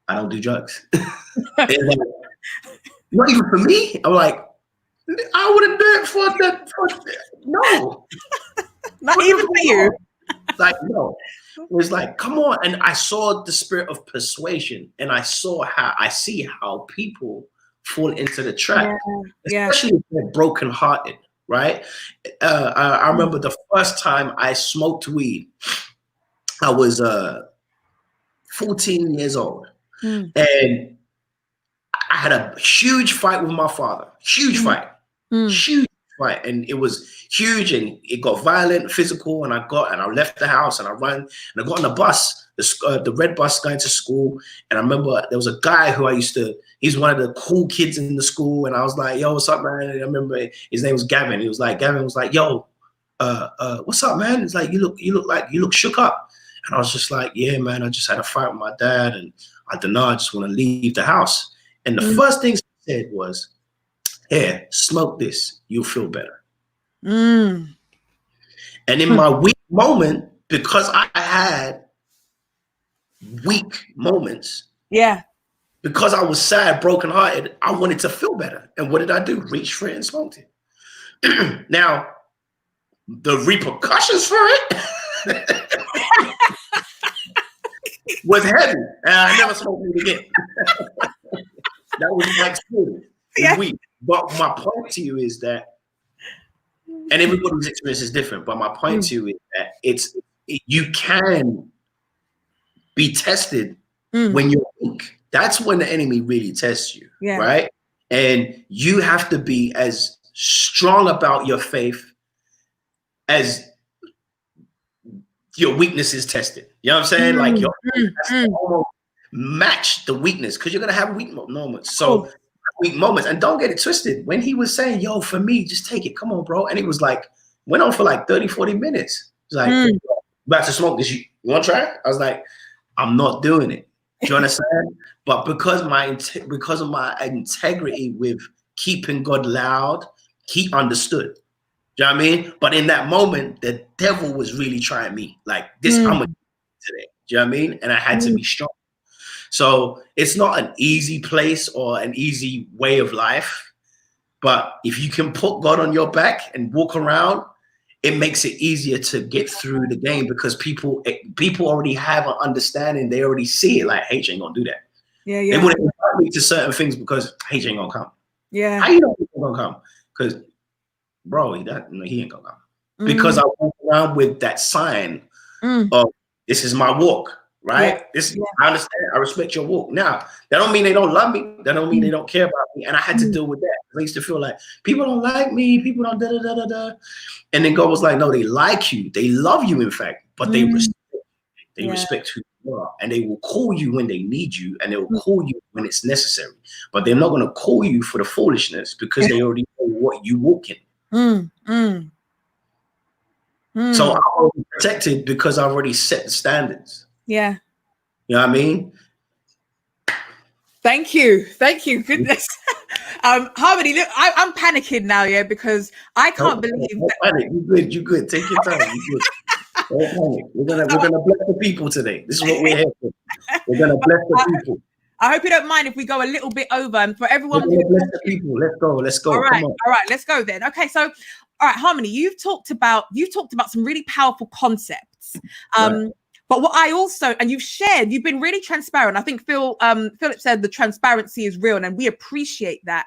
I don't do drugs. Like, not even for me. I'm like, I wouldn't do it for no. Not even for you. Like, no. It was like, come on. And I saw the spirit of persuasion, and I see how people fall into the trap, especially if they're brokenhearted, right? I remember the first time I smoked weed, I was 14 years old. And I had a huge fight with my father. Huge fight. And it was huge, and it got violent, physical, and I left the house and I ran and I got on the bus, the red bus going to school. And I remember there was a guy who he's one of the cool kids in the school, and I was like, yo, what's up, man? And I remember his name was Gavin. Gavin was like, yo, what's up, man? It's like, you look shook up. And I was just like, yeah, man, I just had a fight with my dad, and I don't know, I just want to leave the house. And the first thing he said was, here, smoke this, you'll feel better. And in my weak moment, because I had weak moments, because I was sad, brokenhearted, I wanted to feel better. And what did I do? Reach for it and smoked it. Now, the repercussions for it was heavy, and I never smoked it again. That was my experience. Weak. But my point to you is that, and everybody's experience is different, but my point to you is that you can be tested when you're weak. That's when the enemy really tests you, right? And you have to be as strong about your faith as your weakness is tested. You know what I'm saying? Like your faith has to almost match the weakness, because you're going to have weak moments. So weak moments. And don't get it twisted. When he was saying, yo, for me, just take it. Come on, bro. And it was like, went on for like 30, 40 minutes. It's like, about to smoke this. You want to try it? I was like, I'm not doing it. Do you understand? But because of my integrity with keeping God loud, he understood. Do you know what I mean? But in that moment, the devil was really trying me. Like this, I'm a today. Do you know what I mean? And I had to be strong. So it's not an easy place or an easy way of life. But if you can put God on your back and walk around, it makes it easier to get through the game because people already have an understanding. They already see it like, H ain't gonna do that. Yeah, They wouldn't invite me to certain things because H ain't gonna come. Yeah. How you know he's gonna come? Because bro, he ain't gonna come. Because I walk around with that sign of this is my walk, right? I understand. I respect your walk. Now, that don't mean they don't love me. That don't mean they don't care about me. And I had to deal with that. I used to feel like people don't like me. People don't da da da da da. And then God was like, no, they like you. They love you, in fact, but they respect who you are. And they will call you when they need you, and they will call you when it's necessary. But they're not going to call you for the foolishness because they already know what you walk in. So I'm already protected because I've already set the standards. Yeah. You know what I mean? Thank you. Goodness. Harmony, look, I'm panicking now, because I can't believe that. Panic. You good. Take your time. You good. Don't panic. We're gonna bless the people today. This is what we're here for. We're gonna bless the people. I hope you don't mind if we go a little bit over, and for everyone who's bless the people. Let's go. All right, come on. All right, let's go then. Okay, so all right, Harmony, you've talked about some really powerful concepts. Right. But what I also, and you've been really transparent. I think Philip said the transparency is real, and we appreciate that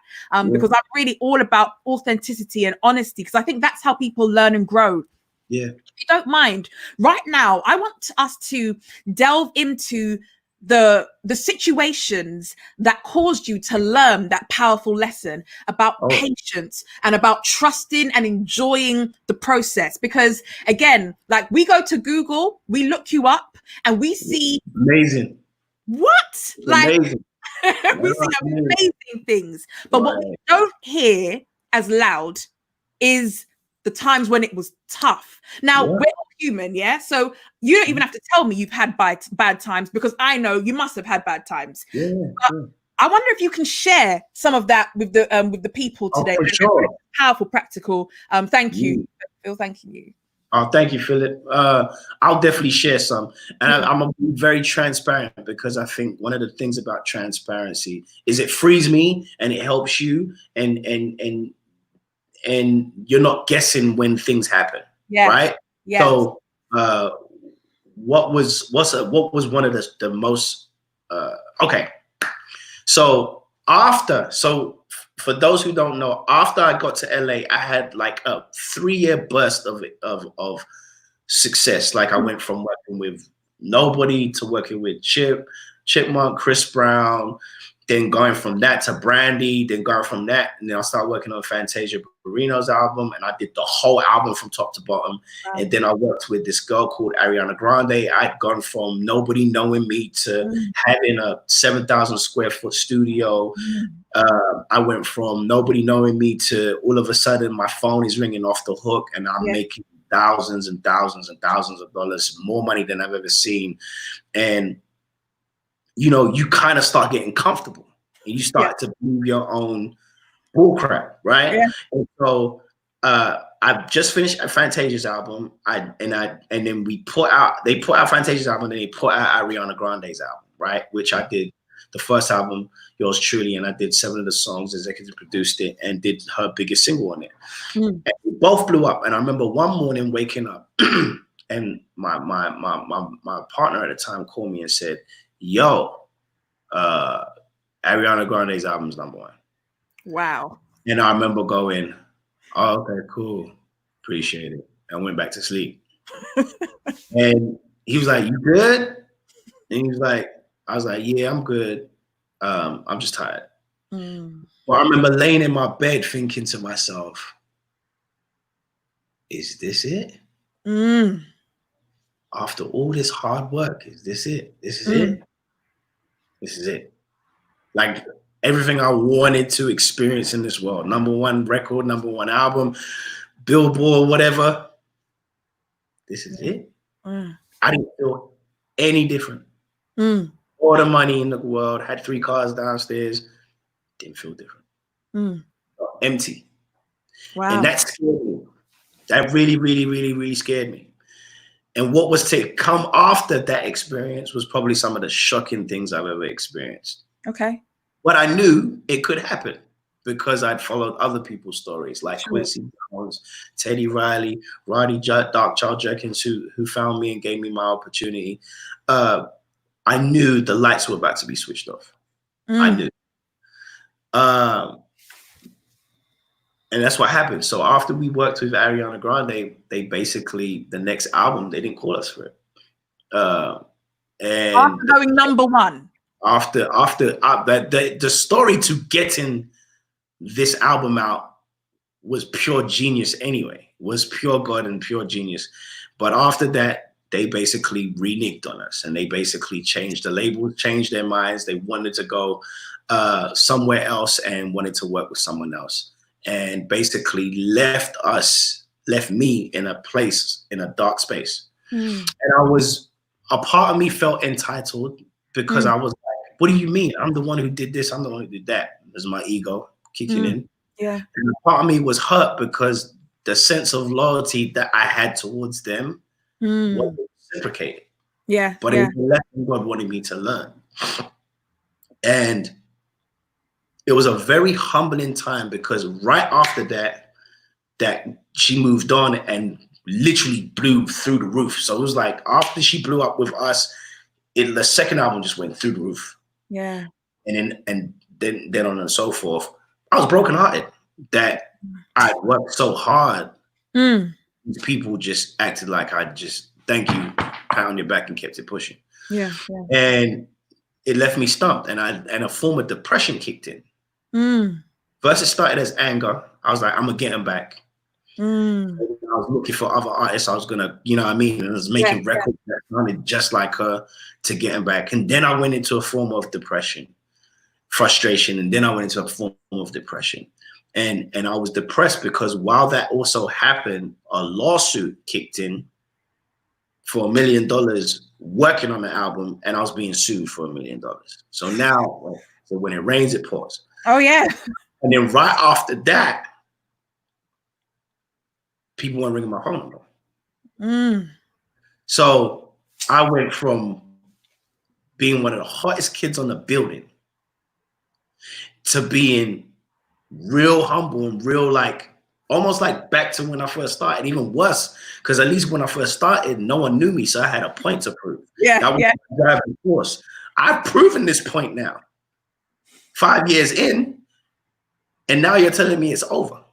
because I'm really all about authenticity and honesty, because I think that's how people learn and grow. Yeah. If you don't mind, right now, I want us to delve into the situations that caused you to learn that powerful lesson about patience and about trusting and enjoying the process. Because again, like, we go to Google, we look you up, and we see amazing. What? Like, amazing. we see amazing things. But what we don't hear as loud is the times when it was tough. Now, we're all human, so you don't even have to tell me you've had bad times, because I know you must have had bad times. I wonder if you can share some of that with the people today. For sure. Powerful, practical. Thank you, Phil. Thanking you. Oh, thank you, Philip. I'll definitely share some, and I'm gonna be very transparent, because I think one of the things about transparency is it frees me and it helps you, and you're not guessing when things happen, right? Yes. So, what was one of the most okay? So for those who don't know, after I got to LA, I had like a 3-year burst of success. Like, I went from working with nobody to working with Chipmunk, Chris Brown, then going from that to Brandy, then going from that, and then I started working on Fantasia Barrino's album, and I did the whole album from top to bottom. Wow. And then I worked with this girl called Ariana Grande. I'd gone from nobody knowing me to having a 7,000 square foot studio. I went from nobody knowing me to all of a sudden my phone is ringing off the hook, and I'm making thousands and thousands and thousands of dollars, more money than I've ever seen. And you kind of start getting comfortable, and you start to believe your own bullcrap, right? Yeah. And so I just finished Fantasia's album. And then they put out Fantasia's album, and they put out Ariana Grande's album, right? Which I did the first album, Yours Truly, and I did 7 of the songs, executive produced it, and did her biggest single on it. And we both blew up. And I remember one morning waking up, and my partner at the time called me and said, yo, Ariana Grande's album's #1. Wow. And I remember going, oh, okay, cool. Appreciate it. I went back to sleep. And he was like, you good? And he was like, I was like, yeah, I'm good. I'm just tired. But I remember laying in my bed thinking to myself, is this it? After all this hard work, is this it? This is it? This is it. Like, everything I wanted to experience in this world. #1 record, #1 album, Billboard, whatever. This is it. I didn't feel any different. All the money in the world, had 3 cars downstairs, didn't feel different. Empty. Wow. And that scared me. That really, really, really, really scared me. And what was to come after that experience was probably some of the shocking things I've ever experienced. Okay. But I knew it could happen because I'd followed other people's stories like Sure. Quincy Jones, Teddy Riley, Dark Child Jenkins, who found me and gave me my opportunity. I knew the lights were about to be switched off. I knew. And that's what happened. So after we worked with Ariana Grande, they basically, the next album, they didn't call us for it. And after going number one. After that, the story to getting this album out was pure genius anyway, was pure God and pure genius. But after that, they basically reneged on us, and they basically changed the label, changed their minds. They wanted to go somewhere else and wanted to work with someone else, and basically left me in a place, in a dark space. And a part of me felt entitled because I was like, what do you mean? I'm the one who did this. I'm the one who did that. There's my ego kicking in. Yeah. And a part of me was hurt because the sense of loyalty that I had towards them wasn't reciprocated. Yeah. But it was a lesson God wanted me to learn. And it was a very humbling time because right after that she moved on and literally blew through the roof. So it was like after she blew up with us, the second album just went through the roof. Yeah. And then on and so forth. I was brokenhearted that I worked so hard. These people just acted like I just thank you, pat on your back, and kept it pushing. Yeah. And it left me stumped, and a form of depression kicked in. First, it started as anger. I was like, I'm gonna get them back. I was looking for other artists. I was gonna, you know what I mean? And I was making records that sounded just like her to get them back. And then I went into a form of depression, frustration, and then I went into a form of depression. And I was depressed because while that also happened, a lawsuit kicked in for $1 million working on the album, and I was being sued for $1 million. So now, so when it rains, it pours. Oh yeah. And then right after that, people weren't ringing my phone no more. So I went from being one of the hottest kids on the building to being real humble and real, like, almost like back to when I first started, even worse, because at least when I first started, no one knew me, so I had a point to prove. That was the driving force. I've proven this point now, 5 years in, and now you're telling me it's over.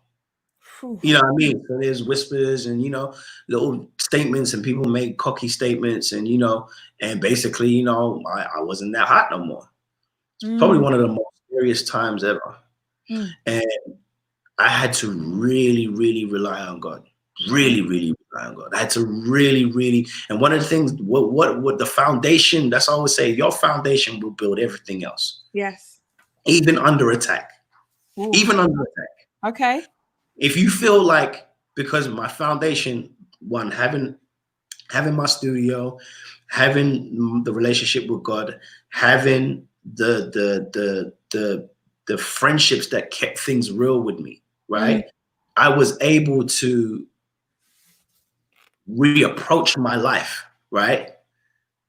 You know what I mean? So there's whispers and, you know, little statements, and people make cocky statements, and, you know, and basically, you know, I wasn't that hot no more. It's probably one of the most serious times ever. And I had to really, really rely on God. Really, really rely on God. I had to really, really, and one of the things, what the foundation, that's all I always say, your foundation will build everything else. Yes. Even under attack. Even under attack. Okay. If you feel like, because my foundation, one, having my studio, having the relationship with God, having the friendships that kept things real with me, right? I was able to reapproach my life, right?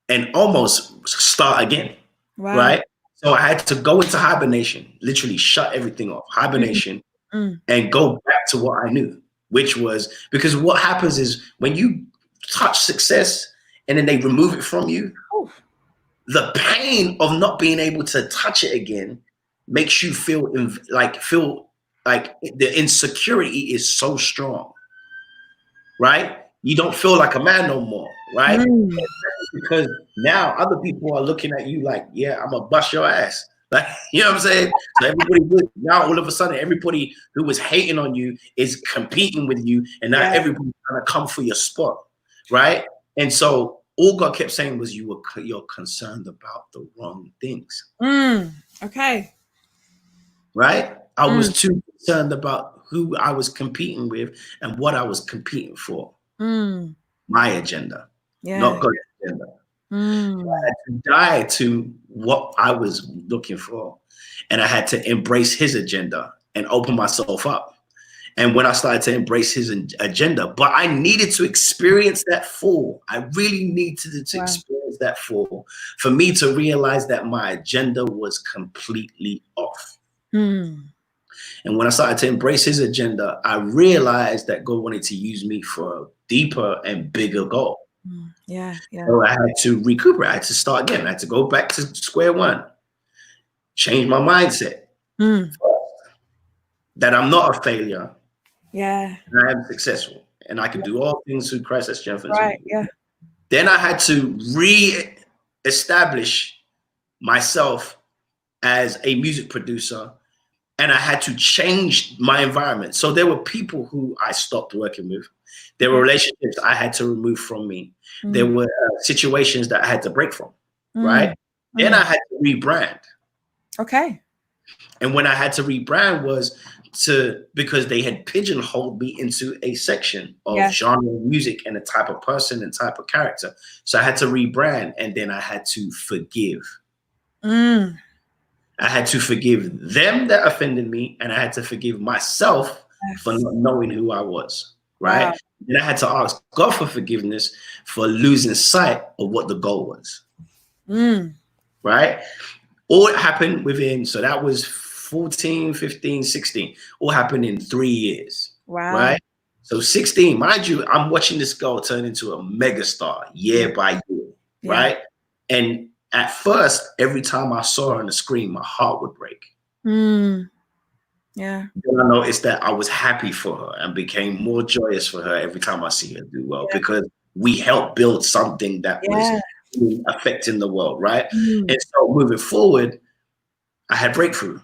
And almost start again, right? So I had to go into hibernation, literally shut everything off, hibernation, and go back to what I knew, which was, because what happens is when you touch success and then they remove it from you, the pain of not being able to touch it again makes you feel like the insecurity is so strong, right? You don't feel like a man no more, right? Because now other people are looking at you like, yeah, I'm gonna bust your ass. Like, you know what I'm saying? So everybody, now all of a sudden, everybody who was hating on you is competing with you, and now everybody's trying to come for your spot, right? And so all God kept saying was, you're concerned about the wrong things. Okay. Right? I was too concerned about who I was competing with and what I was competing for. My agenda, not God's agenda. I had to die to what I was looking for, and I had to embrace his agenda and open myself up. And when I started to embrace his agenda, but I needed to experience that fall. I really needed to experience that fall for me to realize that my agenda was completely off. And when I started to embrace his agenda, I realized that God wanted to use me for a deeper and bigger goal. So I had to recuperate. I had to start again. I had to go back to square one, change my mindset that I'm not a failure. And I am successful, and I can do all things through Christ that strengthens me. Then I had to re-establish myself as a music producer, and I had to change my environment. So there were people who I stopped working with. There were relationships I had to remove from me. There were situations that I had to break from, right? Then I had to rebrand. Okay. And when I had to rebrand was because they had pigeonholed me into a section of genre of music and a type of person and type of character. So I had to rebrand, and then I had to forgive. I had to forgive them that offended me, and I had to forgive myself for not knowing who I was, right? Then I had to ask God for forgiveness for losing sight of what the goal was, right? All happened within, so that was 14, 15, 16, all happened in 3 years, right? So 16, mind you, I'm watching this girl turn into a megastar year by year, right? And at first, every time I saw her on the screen, my heart would break. Then I noticed that I was happy for her and became more joyous for her every time I see her do well, because we helped build something that was affecting the world, right? And so moving forward, I had breakthrough.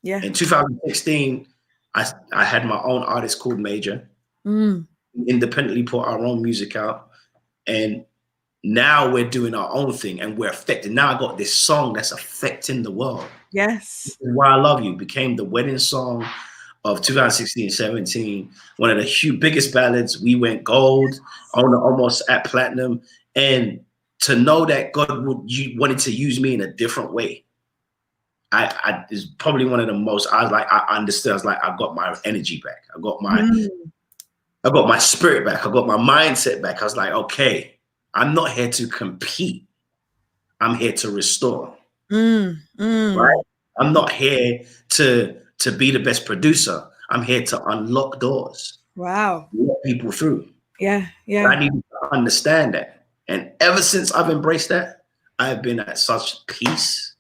In 2016, I had my own artist called Major. We independently put our own music out, and now we're doing our own thing, and we're affected. Now I got this song that's affecting the world. Why I Love You became the wedding song of 2016-17, one of the biggest ballads. We went gold, almost at platinum, and to know that God wanted to use me in a different way. I is probably one of the most. I understood. I was like, I got my energy back. I got my spirit back. I got my mindset back. I was like, okay, I'm not here to compete. I'm here to restore. Right? I'm not here to be the best producer. I'm here to unlock doors. Let people through. I need to understand that. And ever since I've embraced that, I've been at such peace.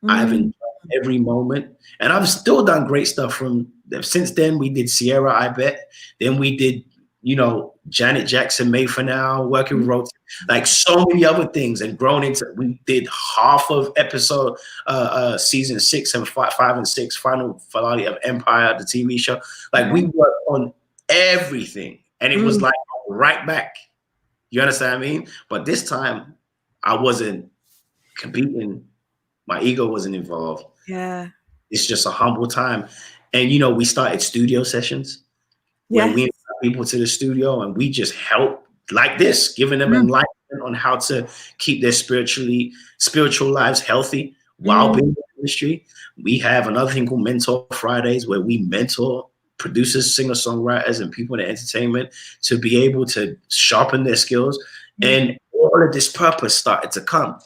I've enjoyed every moment, and I've still done great stuff from since then. We did Sierra, I Bet. Then we did, Janet Jackson, Made for Now, working with Rhodes, like so many other things, and grown into. We did half of episode season 6 and 5 and 6, final finale of Empire, the TV show. Like we worked on everything, and it was like right back. You understand what I mean? But this time, I wasn't competing. My ego wasn't involved. It's just a humble time. And, we started studio sessions where we invite people to the studio, and we just help like this, giving them enlightenment on how to keep their spiritual lives healthy while being in the industry. We have another thing called Mentor Fridays, where we mentor producers, singer-songwriters, and people in entertainment to be able to sharpen their skills. And all of this purpose started to come.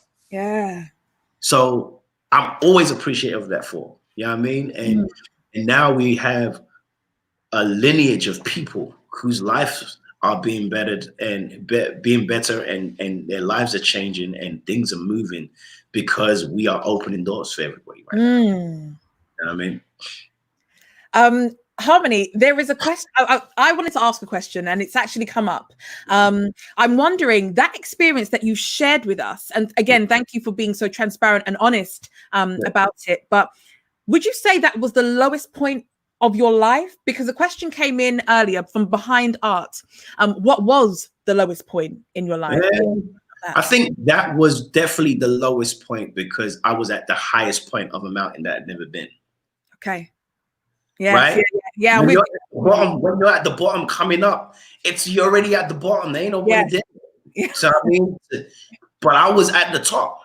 So I'm always appreciative of that for, you know what I mean? And now we have a lineage of people whose lives are being bettered and being better, and their lives are changing and things are moving because we are opening doors for everybody right now. You know what I mean? Harmony, there is a question. I wanted to ask a question, and it's actually come up. I'm wondering, that experience that you shared with us, and again, thank you for being so transparent and honest about it. But would you say that was the lowest point of your life? Because the question came in earlier from Behind Art. What was the lowest point in your life? I think that was definitely the lowest point, because I was at the highest point of a mountain that I'd never been. Okay. Right? When you're at the bottom coming up, you're already at the bottom. There ain't nobody there. So I mean, but I was at the top.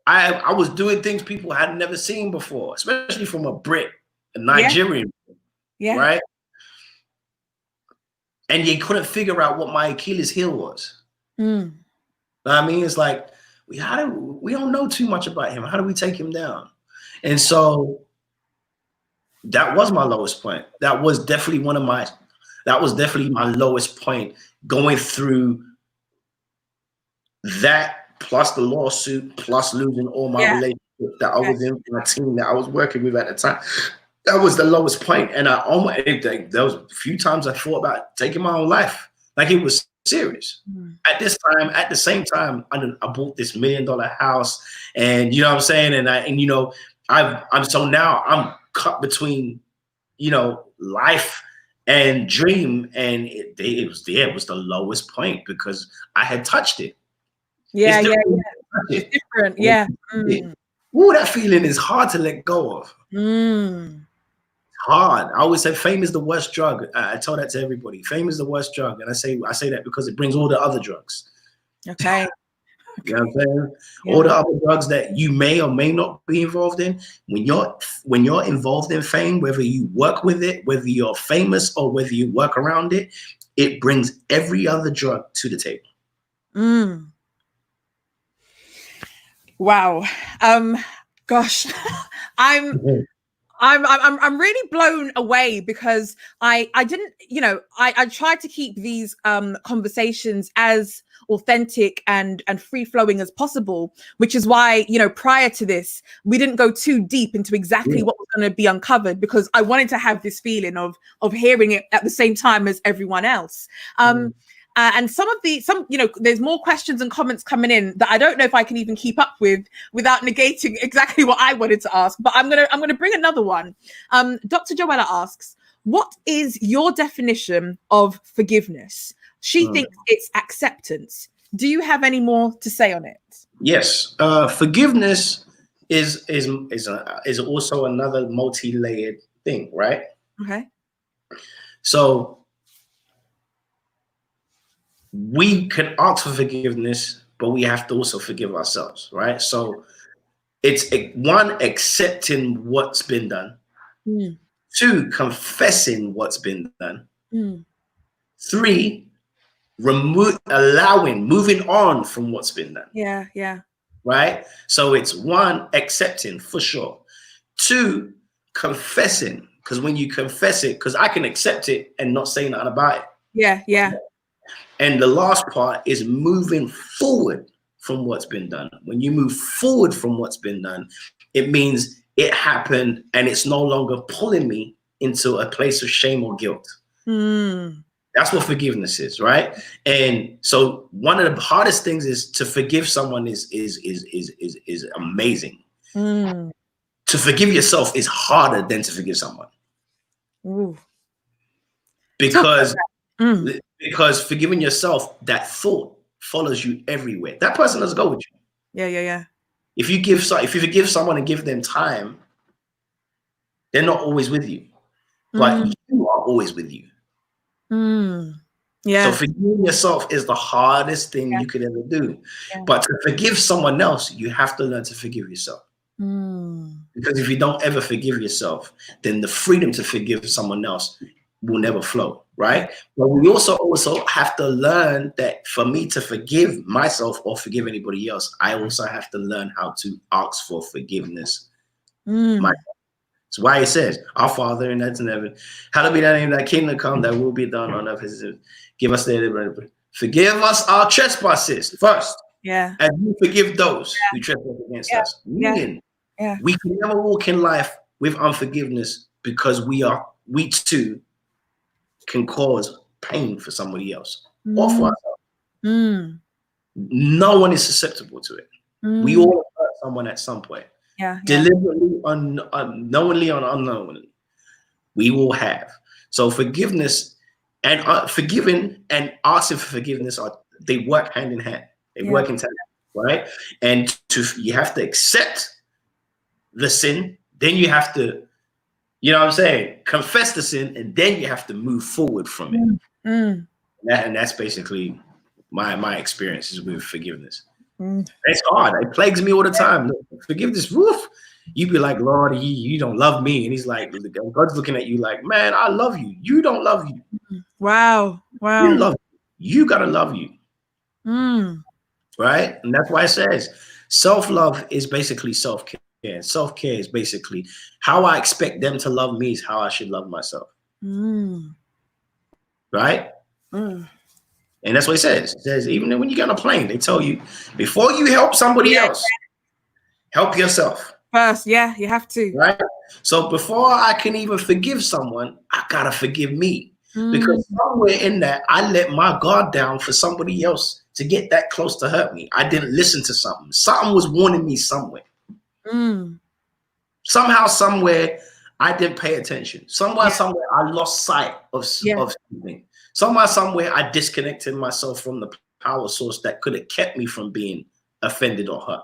I was doing things people had never seen before, especially from a Brit, a Nigerian, right? and you couldn't figure out what my Achilles heel was. Mm. I mean, it's like we don't know too much about him. How do we take him down? And so that was my lowest point. That was definitely my lowest point, going through that, plus the lawsuit, plus losing all my relationships that I was in, my team that I was working with at the time. That was the lowest point. And there was a few times I thought about taking my own life. Like, it was serious. At the same time, I bought this $1 million house, and you know what I'm saying? I'm cut between, life and dream, and it was the lowest point because I had touched it. It's different. Yeah. Ooh, that feeling is hard to let go of. Hard. I always say fame is the worst drug. I tell that to everybody. Fame is the worst drug, and I say that because it brings all the other drugs. Okay. You know what I'm saying? Yeah. All the other drugs that you may or may not be involved in, when you're involved in fame, whether you work with it, whether you're famous or whether you work around it, it brings every other drug to the table. Wow. Gosh, I'm really blown away because I didn't, I tried to keep these conversations as authentic and free flowing as possible, which is why, prior to this, we didn't go too deep into exactly what was going to be uncovered, because I wanted to have this feeling of hearing it at the same time as everyone else. And there's more questions and comments coming in that I don't know if I can even keep up with without negating exactly what I wanted to ask. But I'm gonna bring another one. Dr. Joella asks, what is your definition of forgiveness? She thinks it's acceptance. Do you have any more to say on it? Yes, forgiveness is also another multi-layered thing, right? Okay. So we can ask for forgiveness, but we have to also forgive ourselves, right? So it's one, accepting what's been done. 2, confessing what's been done. 3, moving on from what's been done. Yeah. Right? So it's 1, accepting for sure. 2, confessing, because when you confess it, because I can accept it and not say nothing about it. Yeah. And the last part is moving forward from what's been done. When you move forward from what's been done, it means it happened and it's no longer pulling me into a place of shame or guilt. That's what forgiveness is, right? And so one of the hardest things is to forgive someone is amazing. To forgive yourself is harder than to forgive someone. Ooh. Because forgiving yourself, that thought follows you everywhere. That person doesn't go with you. Yeah. If you forgive someone and give them time, they're not always with you, but you are always with you. Yeah. So forgiving yourself is the hardest thing you could ever do. Yeah. But to forgive someone else, you have to learn to forgive yourself. Because if you don't ever forgive yourself, then the freedom to forgive someone else will never flow, right? But we also have to learn that for me to forgive myself or forgive anybody else, I also have to learn how to ask for forgiveness. That's why it says, "Our Father in heaven, hallowed be thy name, thy kingdom come, thy will be done on earth as it is. Give us daily bread. Forgive us our trespasses first, and we forgive those who trespass against us." Meaning, we can never walk in life with unforgiveness because we too can cause pain for somebody else or for ourselves. No one is susceptible to it. We all hurt someone at some point. Deliberately, unknowingly, or unknowingly, we will have. So forgiveness and forgiving and asking for forgiveness they work hand in hand. They work in tandem, right? And you have to accept the sin, then you have to, you know what I'm saying, confess the sin, and then you have to move forward from it. And that's basically my experiences with forgiveness. It's hard. It plagues me all the time. Look, forgiveness, woof. You be like, "Lord, you don't love me," and he's like, God's looking at you like, "Man, I love you. You don't love you." Wow. Wow. You love you gotta love you, Mm. right? And that's why it says self-love is basically self-care. And self-care is basically how I expect them to love me is how I should love myself. Mm. Right? Mm. And that's what it says. It says, even when you get on a plane, they tell you before you help somebody Yeah. else, help yourself. First, yeah, you have to. Right? So before I can even forgive someone, I gotta forgive me. Because somewhere in that, I let my guard down for somebody else to get that close to hurt me. I didn't listen to something. Something was warning me somewhere. Mm. Somehow, somewhere, I didn't pay attention. Somewhere, Yeah. somewhere, I lost sight of something. Somewhere, somewhere, I disconnected myself from the power source that could have kept me from being offended or hurt.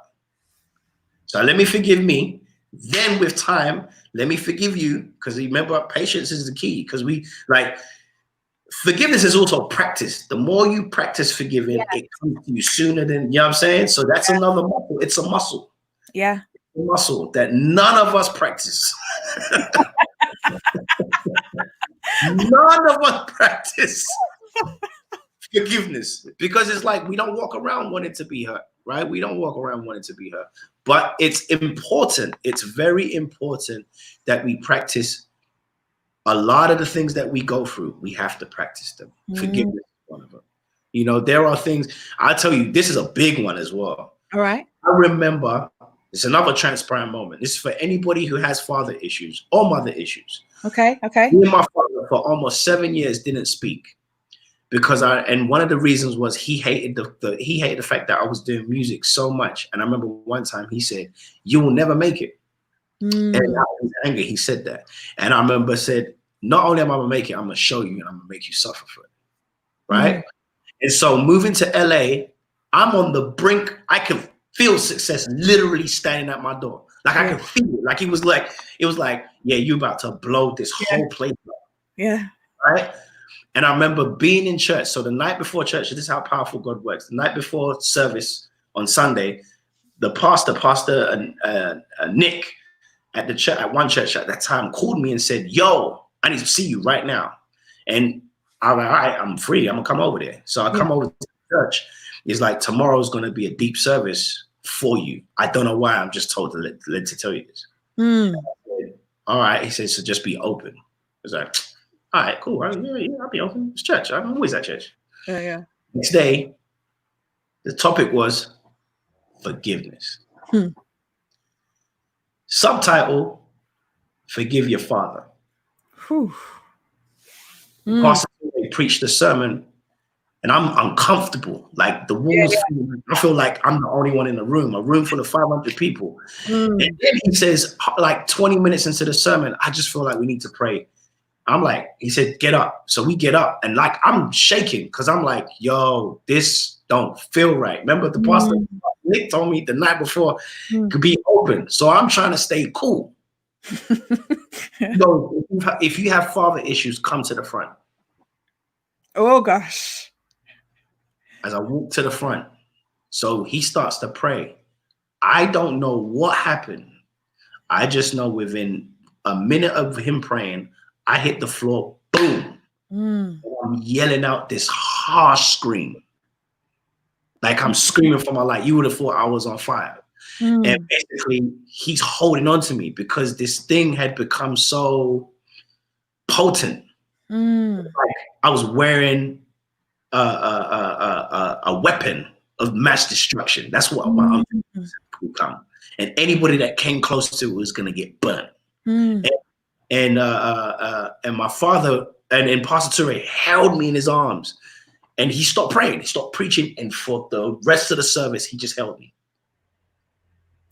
So let me forgive me. Then with time, let me forgive you. Because remember, patience is the key. Because forgiveness is also practice. The more you practice forgiving, it comes to you sooner than, you know what I'm saying? So that's another muscle. It's a muscle. Yeah. A muscle that none of us practice. None of us practice forgiveness because it's like we don't walk around wanting to be hurt, right? We don't walk around wanting to be hurt. But it's important. It's very important that we practice a lot of the things that we go through. We have to practice them. Forgiveness is one of them. You know, there are things, I'll tell you, this is a big one as well. All right. I remember, it's another transparent moment. This is for anybody who has father issues or mother issues. Okay. Okay. Me and my father for almost 7 years didn't speak because and one of the reasons was he hated the fact that I was doing music so much. And I remember one time he said, "You will never make it." And out of his anger, he said that. And I remember said, "Not only am I gonna make it, I'm gonna show you and I'm gonna make you suffer for it." Right? And so moving to LA, I'm on the brink. I can feel success literally standing at my door. Like I can feel it. Like it was like, yeah, you about to blow this whole place up. Yeah. Right? And I remember being in church. So the night before church, this is how powerful God works. The night before service on Sunday, the pastor Nick at the church, at one church at that time, called me and said, "Yo, I need to see you right now." And I'm like, "All right, I'm free. I'm gonna come over there." So I come over to the church. It's like, tomorrow's gonna be a deep service for you. I don't know why. I'm just told to tell you this. Said, all right. He said, so just be open. I was like, all right, cool. Yeah, I'll be open. It's church. I'm always at church. Yeah. Next day, the topic was forgiveness. Subtitle, forgive your father. Pastor preached the sermon and I'm uncomfortable. Like the walls, I feel like I'm the only one in the room, a room full of 500 people. And then he says, like 20 minutes into the sermon, I just feel like we need to pray. I'm like, he said, get up. So we get up and like, I'm shaking because I'm like, yo, this don't feel right. Remember the pastor, Nick told me the night before could be open. So I'm trying to stay cool. So if you have father issues, come to the front. Oh gosh. As I walk to the front, so he starts to pray. I don't know what happened. I just know within a minute of him praying, I hit the floor, boom. I'm yelling out this harsh scream. Like I'm screaming for my life. You would have thought I was on fire. And basically, he's holding on to me because this thing had become so potent. Like I was wearing a weapon of mass destruction. That's what I'm become. And anybody that came close to it was gonna get burnt. And my father and Pastor Ture held me in his arms, and he stopped praying, he stopped preaching, and for the rest of the service, he just held me.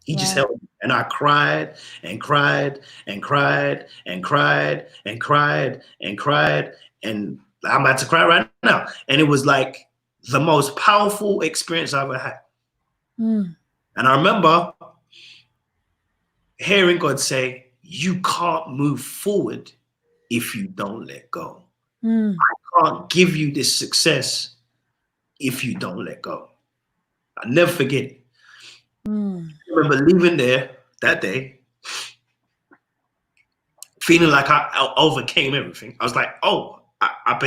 He just held me, and I cried and cried and cried and cried and cried and cried, and I'm about to cry right now. And it was like the most powerful experience I ever had. And I remember hearing God say, you can't move forward if you don't let go. I can't give you this success if you don't let go. I'll never forget it. I remember leaving there that day, feeling like I overcame everything. I was like, oh, I've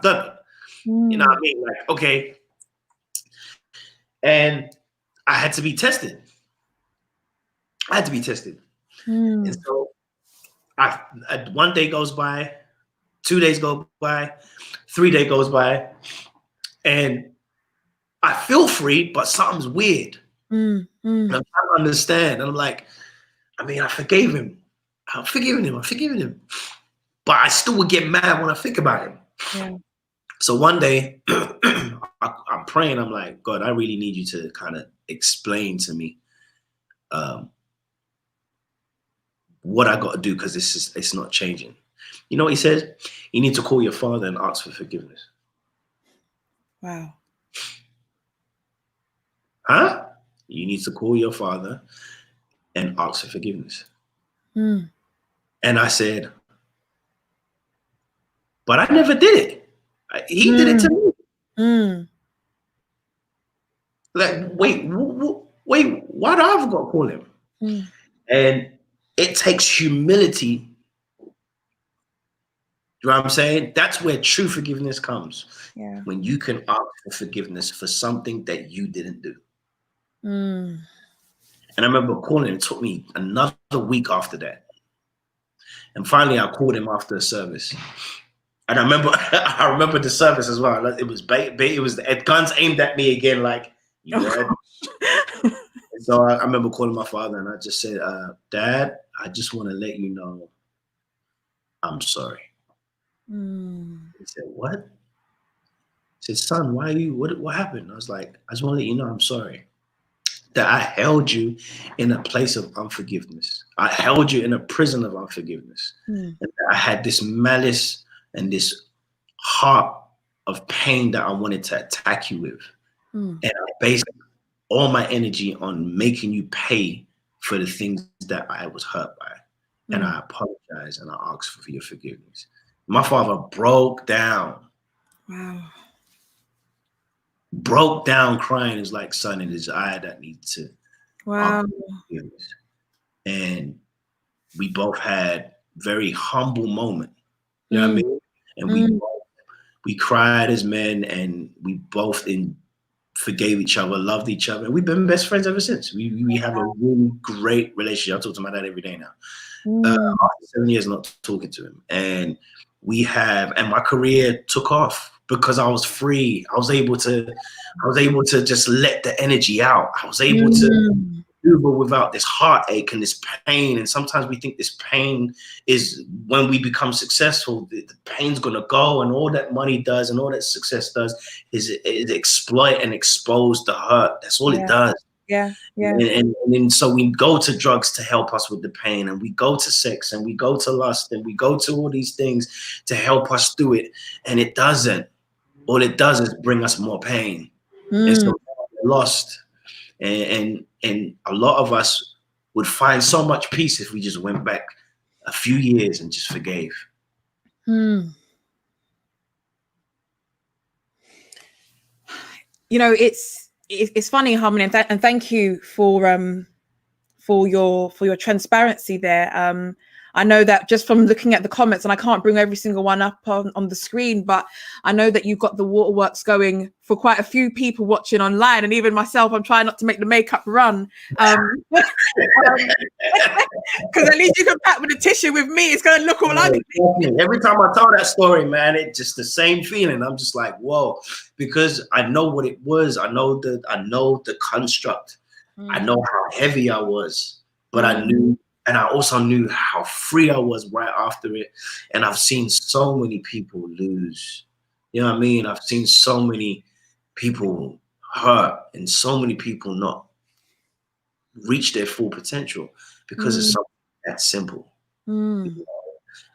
done it. You know what I mean? Like, okay. And I had to be tested. And so one day goes by, 2 days go by, 3 days goes by, and I feel free, but something's weird. And I'm trying to understand. And I'm like, I mean, I forgave him. I'm forgiving him. But I still would get mad when I think about him. Yeah. So one day, I'm praying. I'm like, God, I really need you to kind of explain to me what I got to do, because it's not changing. You know what he says? You need to call your father and ask for forgiveness. Wow. Huh? You need to call your father and ask for forgiveness. And I said, but I never did it. He did it to me. Like, wait, why do I have got to call him? And it takes humility. You know what I'm saying? That's where true forgiveness comes. Yeah. When you can ask for forgiveness for something that you didn't do. And I remember calling. It took me another week after that. And finally, I called him after a service. And I remember the service as well. It was guns aimed at me again, like, you read? So I remember calling my father, and I just said, Dad, I just want to let you know I'm sorry. He said, what? He said, son, why are you, what happened? I was like, I just want to let you know I'm sorry that I held you in a place of unforgiveness. I held you in a prison of unforgiveness. And I had this malice and this heart of pain that I wanted to attack you with. And I based all my energy on making you pay for the things that I was hurt by. And I apologize and I ask for your forgiveness. My father broke down. Wow. Broke down crying. Is like, son, it is I that need to. Wow. And we both had very humble moment. You know what I mean? And we cried as men, and we both forgave each other, loved each other. And we've been best friends ever since. We have a really great relationship. I talk to my dad every day now. After 7 years not talking to him. And my career took off because I was free. I was able to just let the energy out. I was able to maneuver without this heartache and this pain. And sometimes we think this pain is, when we become successful, the pain's gonna go, and all that money does and all that success does is exploit and expose the hurt. That's all it does. Yeah. And so we go to drugs to help us with the pain, and we go to sex, and we go to lust, and we go to all these things to help us through it. And it doesn't. All it does is bring us more pain. And so we're lost. And a lot of us would find so much peace if we just went back a few years and just forgave. You know, it's funny, Harmony, and thank you for your transparency there. I know that just from looking at the comments, and I can't bring every single one up on the screen, but I know that you've got the waterworks going for quite a few people watching online, and even myself. I'm trying not to make the makeup run, because at least you can pat with a tissue. With me, it's going to look all ugly. Every time I tell that story, man, it's just the same feeling. I'm just like, whoa, because I know what it was. I know the construct. I know how heavy I was, but I knew. And I also knew how free I was right after it. And I've seen so many people lose. You know what I mean? I've seen so many people hurt and so many people not reach their full potential because it's something that simple. You know,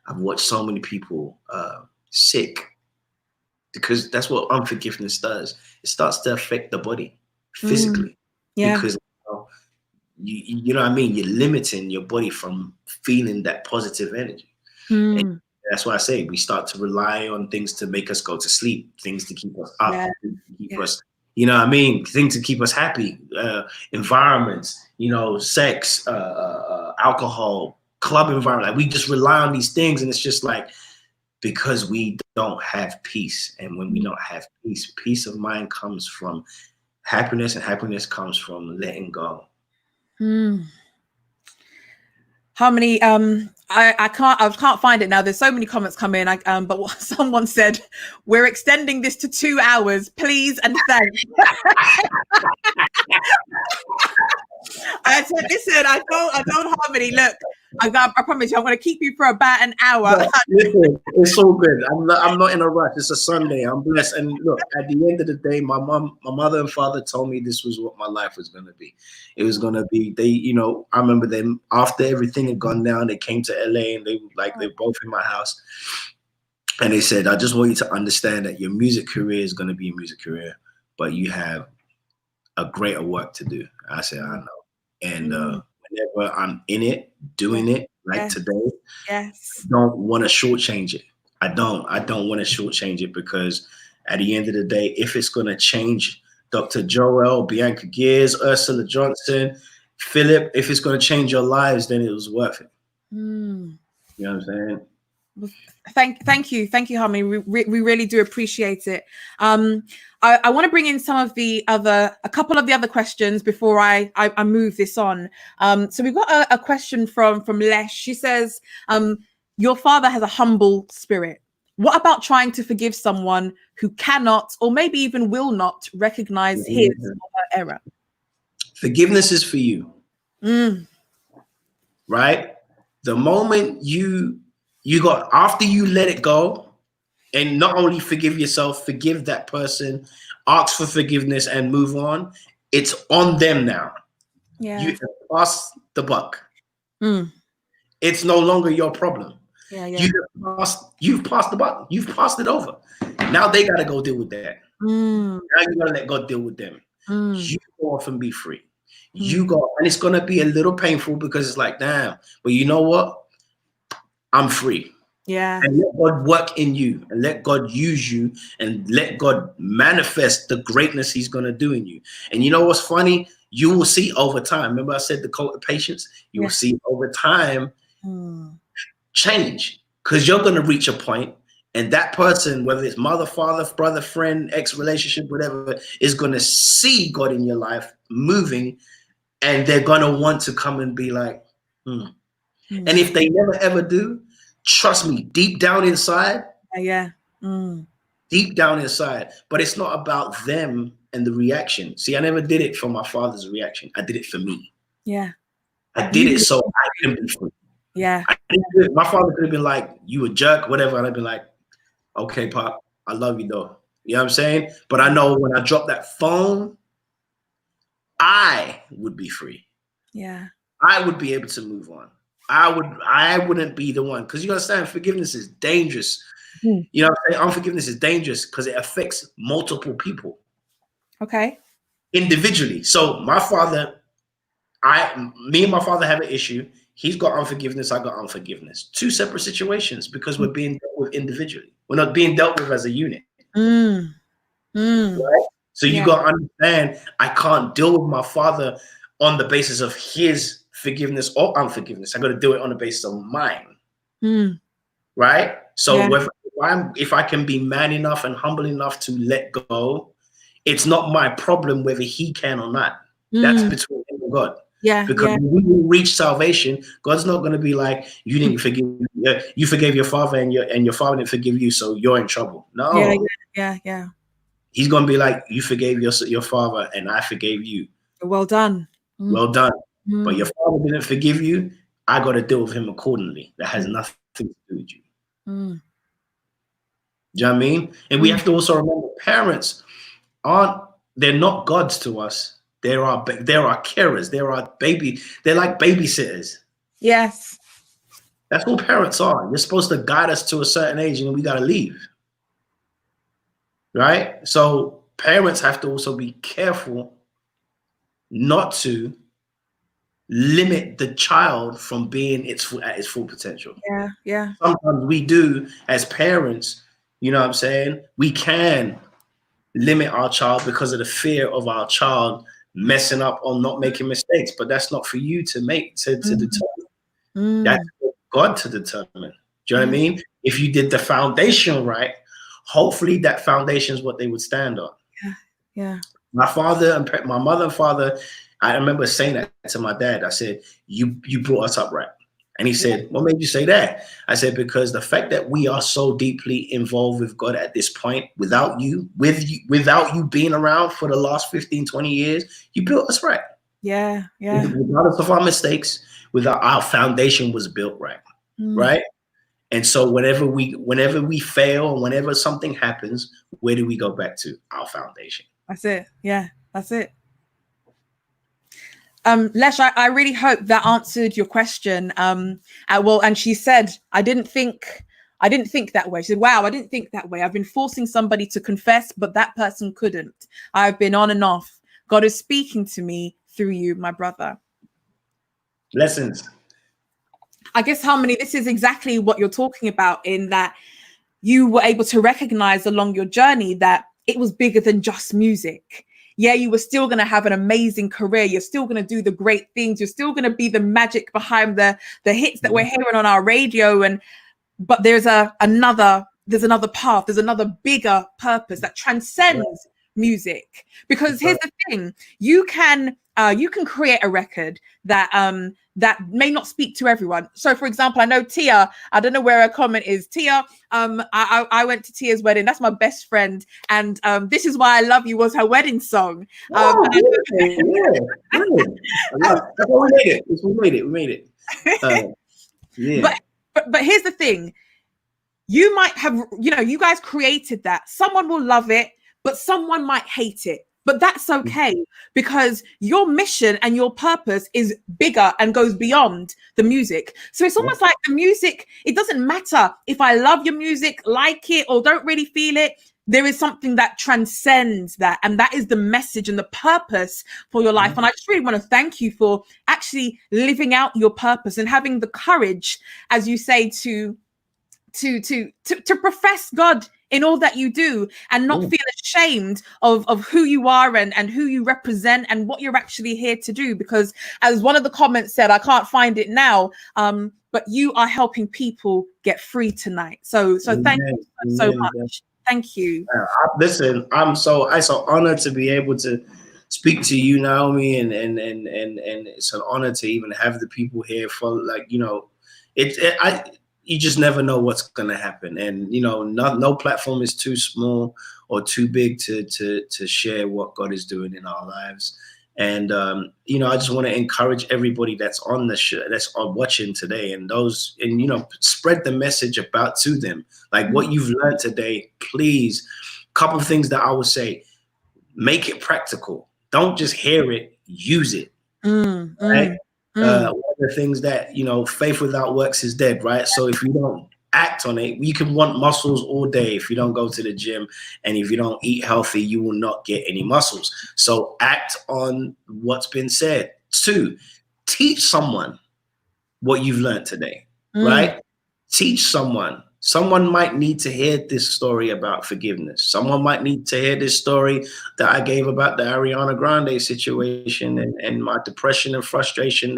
I've watched so many people sick because that's what unforgiveness does. It starts to affect the body physically. Because you know what I mean? You're limiting your body from feeling that positive energy. And that's why I say we start to rely on things to make us go to sleep, things to keep us up, things to keep us, you know what I mean? Things to keep us happy, environments, you know, sex, alcohol, club environment. Like, we just rely on these things, and it's just like, because we don't have peace. And when we don't have peace, peace of mind comes from happiness, and happiness comes from letting go. How many? I can't find it now. There's so many comments come in. But what someone said, we're extending this to 2 hours, please and thanks. I said, listen, I told Harmony, look, I promise you, I'm going to keep you for about an hour. Listen, it's so good. I'm not in a rush. It's a Sunday. I'm blessed. And look, at the end of the day, my mother and father told me this was what my life was going to be. It was going to be, I remember them after everything had gone down, they came to LA and they're both in my house. And they said, I just want you to understand that your music career is going to be a music career, but you have a greater work to do. I said, I know. And whenever I'm in it, doing it, like today, I don't want to shortchange it. I don't want to shortchange it, because at the end of the day, if it's going to change Dr. Joel, Bianca Gears, Ursula Johnson, Philip, if it's going to change your lives, then it was worth it. You know what I'm saying? Thank you, Harmony. We really do appreciate it. I want to bring in a couple of the other questions before I move this on. So we've got a question from Lesh. She says, your father has a humble spirit. What about trying to forgive someone who cannot, or maybe even will not, recognize his or her error? Forgiveness is for you. Right? The moment after you let it go, and not only forgive yourself, forgive that person, ask for forgiveness and move on, it's on them now. You have passed the buck. It's no longer your problem. You've passed the buck. You've passed it over. Now they got to go deal with that. Now you got to let God deal with them. You go off and be free. You go, and it's going to be a little painful, because it's like, damn, but you know what? I'm free. And let God work in you, and let God use you, and let God manifest the greatness he's going to do in you. And you know what's funny? You will see over time. Remember I said the cult of patience? You will see over time change, because you're going to reach a point, and that person, whether it's mother, father, brother, friend, ex-relationship, whatever, is going to see God in your life moving, and they're going to want to come and be like, And if they never ever do, trust me, deep down inside, deep down inside, but it's not about them and the reaction. See, I never did it for my father's reaction. I did it for me. I did it so I can be free. My father could have been like, you a jerk, whatever, and I'd be like, okay, Pop, I love you though. You know what I'm saying? But I know when I drop that phone, I would be free. I would be able to move on. I wouldn't be the one, because you understand, forgiveness is dangerous. You know what I'm saying? Unforgiveness is dangerous because it affects multiple people. Individually. So me and my father have an issue. He's got unforgiveness, I got unforgiveness. Two separate situations, because we're being dealt with individually. We're not being dealt with as a unit. Right? So you got to understand, I can't deal with my father on the basis of his forgiveness or unforgiveness. I got to do it on the basis of mine. Right? So if I can be man enough and humble enough to let go, it's not my problem whether he can or not. That's between him and God. Because when we reach salvation, God's not going to be like, you didn't forgive, you forgave your father, and your father didn't forgive you, so you're in trouble. No. He's going to be like, you forgave your father, and I forgave you. Well done. Well done. But your father didn't forgive you. I got to deal with him accordingly. That has nothing to do with you. Do you know what I mean? And we have to also remember, parents they're not gods to us. There are carers. They're like babysitters. Yes. That's what parents are. You're supposed to guide us to a certain age, and we got to leave. Right? So parents have to also be careful not to limit the child from being at its full potential. Sometimes we do as parents, you know what I'm saying? We can limit our child because of the fear of our child messing up or not making mistakes, but that's not for you to determine. That's for God to determine. Do you know what I mean? If you did the foundation right, hopefully that foundation is what they would stand on. Yeah. My father and my mother and father, I remember saying that to my dad. I said, you brought us up right. And he said, what made you say that? I said, because the fact that we are so deeply involved with God at this point, without you being around for the last 15, 20 years, you built us right. Yeah. Regardless of our mistakes, without our foundation was built right. Right. And so whenever we fail, whenever something happens, where do we go back to? Our foundation. That's it. Yeah, that's it. Lesh, I really hope that answered your question. Well, and she said, I didn't think that way. She said, wow, I didn't think that way. I've been forcing somebody to confess, but that person couldn't. I've been on and off. God is speaking to me through you, my brother. Lessons. I guess, Harmony, this is exactly what you're talking about, in that you were able to recognize along your journey that it was bigger than just music. Yeah, you were still going to have an amazing career. You're still going to do the great things. You're still going to be the magic behind the hits that we're hearing on our radio. But there's another path. There's another bigger purpose that transcends music. Because here's the thing: you can create a record that may not speak to everyone. So, for example, I know Tia, I don't know where her comment is. Tia, I went to Tia's wedding. That's my best friend. And This Is Why I Love You was her wedding song. Yeah. We made it. Yeah. But here's the thing. You might have, you guys created that. Someone will love it, but someone might hate it. But that's okay, because your mission and your purpose is bigger and goes beyond the music. So it's almost like the music, it doesn't matter if I love your music, like it, or don't really feel it. There is something that transcends that. And that is the message and the purpose for your life. And I just really want to thank you for actually living out your purpose and having the courage, as you say, to profess God in all that you do, and not feel ashamed of who you are and who you represent and what you're actually here to do. Because as one of the comments said, I can't find it now, but you are helping people get free tonight. So thank you so much. Thank you. Listen, I'm so honored to be able to speak to you, Naomi, and it's an honor to even have the people here for, you just never know what's going to happen. And, no platform is too small or too big to share what God is doing in our lives. And, I just want to encourage everybody that's on the show, that's watching today, and spread the message about to them. Like what you've learned today, please, couple of things that I would say, make it practical. Don't just hear it, use it. Right? One of the things that, faith without works is dead, right? So if you don't act on it, you can want muscles all day. If you don't go to the gym and if you don't eat healthy, you will not get any muscles. So act on what's been said. 2, teach someone what you've learned today, right? Teach someone. Someone might need to hear this story about forgiveness. Someone might need to hear this story that I gave about the Ariana Grande situation and my depression and frustration.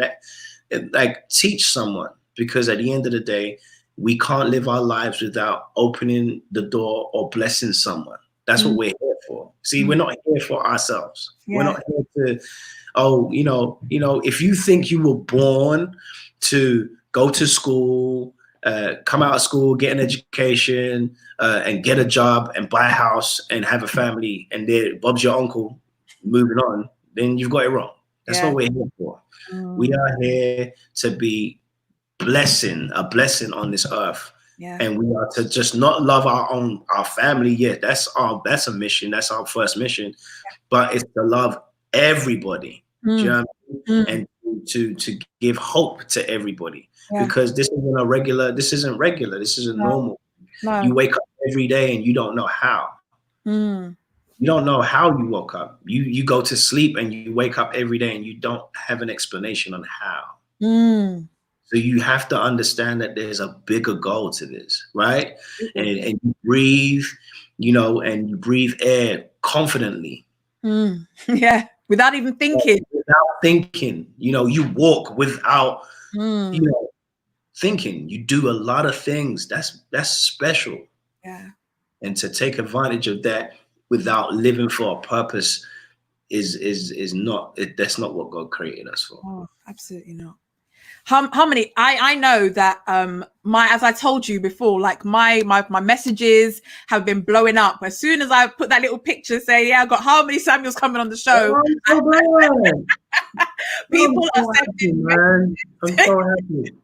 Teach someone, because at the end of the day, we can't live our lives without opening the door or blessing someone. That's what we're here for. See, we're not here for ourselves. We're not here to, if you think you were born to go to school, come out of school, get an education, and get a job and buy a house and have a family, and then Bob's your uncle, moving on, then you've got it wrong. That's what we're here for. We are here to be a blessing on this earth. And we are to just not love our family. Yeah, that's a mission. That's our first mission. But it's to love everybody. Do you know what I mean? And to give hope to everybody. Because this isn't regular. This isn't normal. No. You wake up every day and you don't know how. You don't know how you woke up. You go to sleep and you wake up every day and you don't have an explanation on how. So you have to understand that there's a bigger goal to this, right? And you breathe, and you breathe air confidently. Without even thinking. You walk without, thinking. You do a lot of things. That's special. And to take advantage of that without living for a purpose is not that's not what God created us for. Oh, absolutely not. How many? I know that as I told you before, like my messages have been blowing up as soon as I put that little picture saying, yeah, I got Harmony Samuels coming on the show. Oh, I'm so glad. People I'm so are happy, sending man. I'm so happy.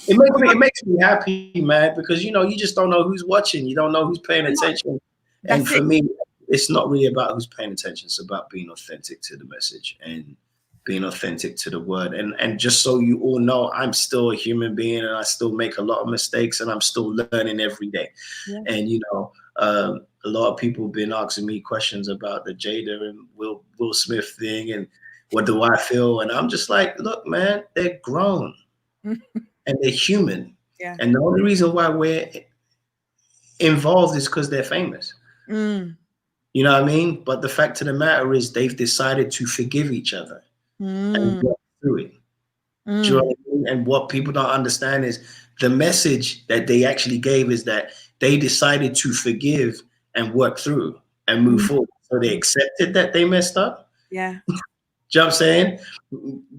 It makes me happy, man, because you just don't know who's watching. You don't know who's paying attention. And That's for it. me, it's not really about who's paying attention. It's about being authentic to the message and being authentic to the word. And just so you all know, I'm still a human being and I still make a lot of mistakes and I'm still learning every day. Yeah. And a lot of people have been asking me questions about the Jada and Will Smith thing and what do I feel? And I'm just like, look, man, they're grown and they're human. Yeah. And the only reason why we're involved is because they're famous. You know what I mean? But the fact of the matter is they've decided to forgive each other and get through it. Do you know what I mean? And what people don't understand is the message that they actually gave is that they decided to forgive and work through and move forward. So they accepted that they messed up. Yeah. Do you know what I'm saying?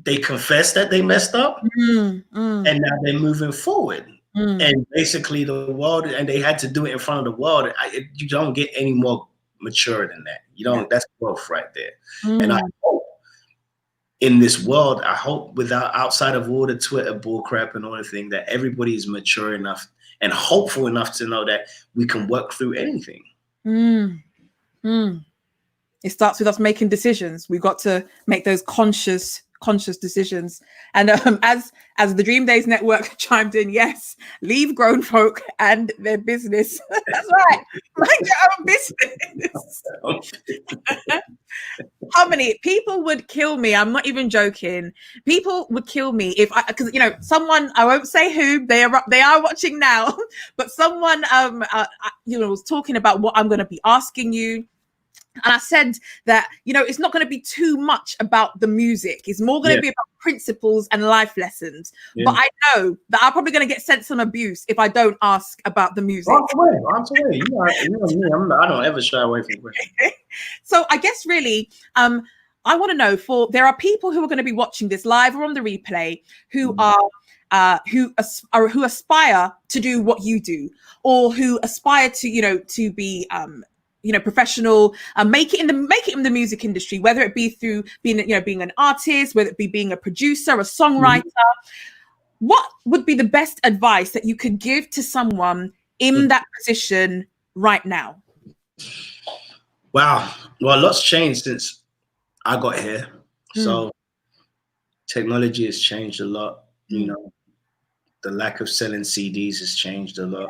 They confessed that they messed up and now they're moving forward. And basically the world, and they had to do it in front of the world. You don't get any more mature than that. You don't, that's growth right there. And I hope in this world, I hope outside of all the Twitter bullcrap and all the thing, that everybody is mature enough and hopeful enough to know that we can work through anything. It starts with us making decisions. We've got to make those conscious decisions. And as the Dream Days Network chimed in, yes, leave grown folk and their business. That's right. Mind your own business. How many people would kill me? I'm not even joking. People would kill me because someone, I won't say who, they are watching now, but someone was talking about what I'm going to be asking you. And I said that, it's not going to be too much about the music. It's more going to be about principles and life lessons. Yeah. But I know that I'm probably going to get sent some abuse if I don't ask about the music. I'm sorry. I don't ever shy away from questions. So I guess really, I want to know there are people who are going to be watching this live or on the replay who who aspire to do what you do, or who aspire to be professional, make it in the music industry, whether it be through being an artist, whether it be being a producer, a songwriter. What would be the best advice that you could give to someone in that position right now? Wow. Well, a lot's changed since I got here. So technology has changed a lot. The lack of selling CDs has changed a lot.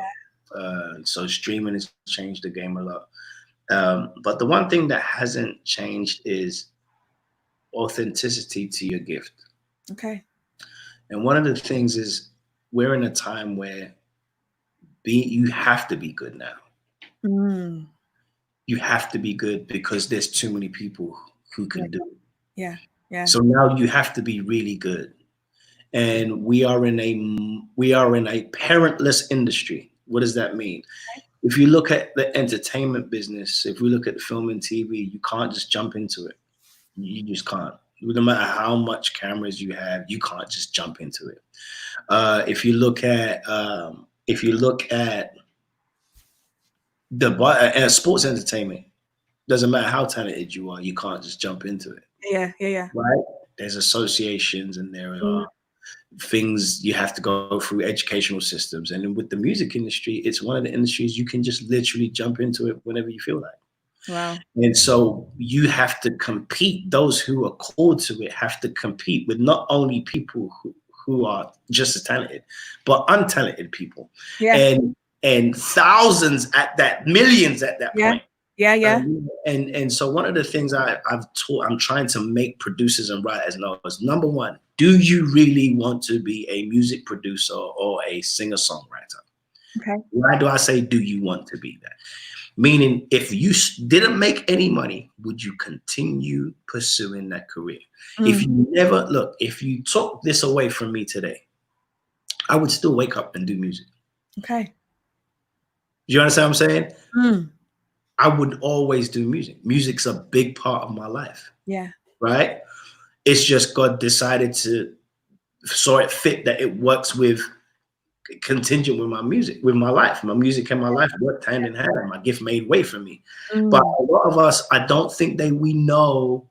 So streaming has changed the game a lot. But the one thing that hasn't changed is authenticity to your gift. Okay. And one of the things is we're in a time where you have to be good now. You have to be good because there's too many people who can do it. Yeah. So now you have to be really good. And we are in a parentless industry. What does that mean? Okay. If you look at the entertainment business, if we look at film and TV, you can't just jump into it. You just can't. No matter how much cameras you have, you can't just jump into it. If you look at the sports entertainment, doesn't matter how talented you are, you can't just jump into it. Yeah. Right? There's associations and there are things you have to go through, educational systems. And with the music industry, it's one of the industries you can just literally jump into it whenever you feel like. Wow. And so you have to compete. Those who are called to it have to compete with not only people who are just as talented, but untalented people. Yeah. And thousands at that, millions at that point. Yeah. And so one of the things I'm trying to make producers and writers know is, number one, do you really want to be a music producer or a singer-songwriter? Okay. Why do I say do you want to be that? Meaning, if you didn't make any money, would you continue pursuing that career? If you took this away from me today, I would still wake up and do music. Okay. You understand what I'm saying? Mm. I would always do music. Music's a big part of my life, Yeah. right? It's just God decided to saw it fit that it works with contingent with my music, with my life. My music and my life worked hand in hand. My gift made way for me. But Mm. a lot of us, I don't think we know.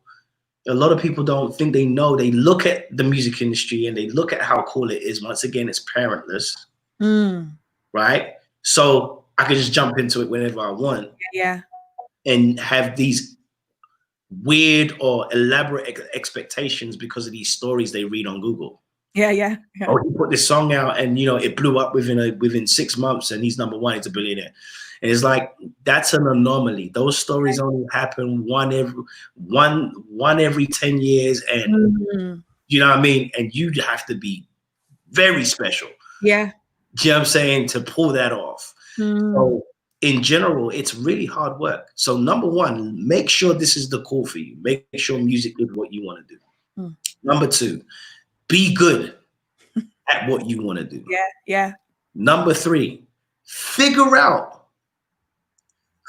A lot of people don't think they know. They look at the music industry and they look at how cool it is. Once again, it's parentless, Mm. right? So I can just jump into it whenever I want Yeah. and have these weird or elaborate expectations because of these stories they read on Google. Yeah. Yeah. Yeah. Oh, he put this song out and it blew up within 6 months and he's number one, he's a billionaire. And it's like, that's an anomaly. Those stories only happen one every 10 years. And Mm. you know what I mean? And you have to be very special. Yeah. Do you know what I'm saying? To pull that off. Mm. So in general, it's really hard work. So number one, make sure this is the call for you. Make sure music is what you want to do. Mm. Number two, be good at what you want to do. Yeah. Yeah. Number three, figure out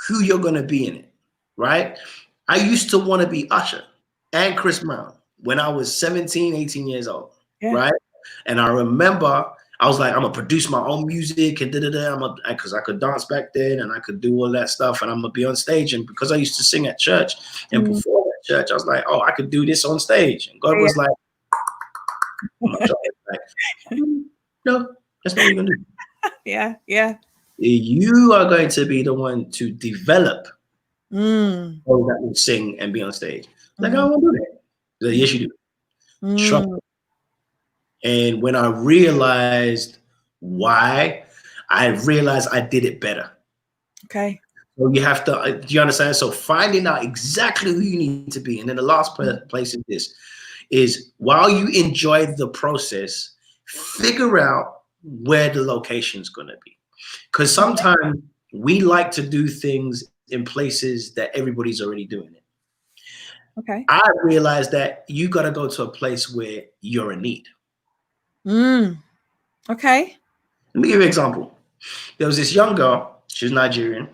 who you're going to be in it, right? I used to want to be Usher and Chris Brown when I was 17, 18 years old, right? And I remember I was like, I'm going to produce my own music and da-da-da, because I could dance back then and I could do all that stuff and I'm going to be on stage. And because I used to sing at church and perform at church, I was like, oh, I could do this on stage. And God was like, no, that's not what you're going to do. Yeah. Yeah. You are going to be the one to develop Mm. those that will sing and be on stage. Like, I don't want to do that. Like, yes, you do. Trust me. And when I realized why, I realized I did it better. Okay. So you have to, do you understand? So finding out exactly who you need to be. And then the last place is this, is while you enjoy the process, figure out where the location's going to be. Because sometimes we like to do things in places that everybody's already doing it. Okay. I realized that you got to go to a place where you're in need. Okay. Let me give you an example. There was this young girl. She was Nigerian.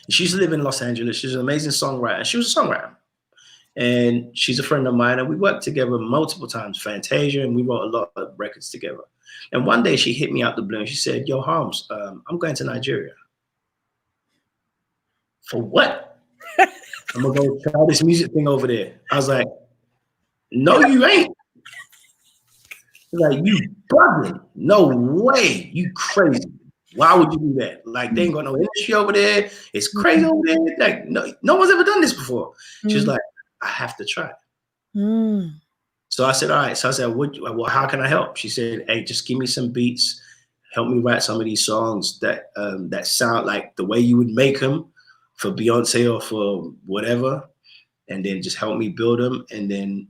She used to live in Los Angeles. She's an amazing songwriter. She was a songwriter. And she's a friend of mine. And we worked together multiple times, Fantasia, and we wrote a lot of records together. And one day she hit me out the blue and she said, yo, Holmes, I'm going to Nigeria. For what? I'm going to go try this music thing over there. I was like, no, you ain't. Like, you bugging. No way. You crazy. Why would you do that? Like, they ain't got no industry over there. It's crazy over there. Like, no one's ever done this before. She was like, I have to try. So I said, all right. So I said, well, how can I help? She said, hey, just give me some beats. Help me write some of these songs that that sound like the way you would make them for Beyonce or for whatever. And then just help me build them. And then,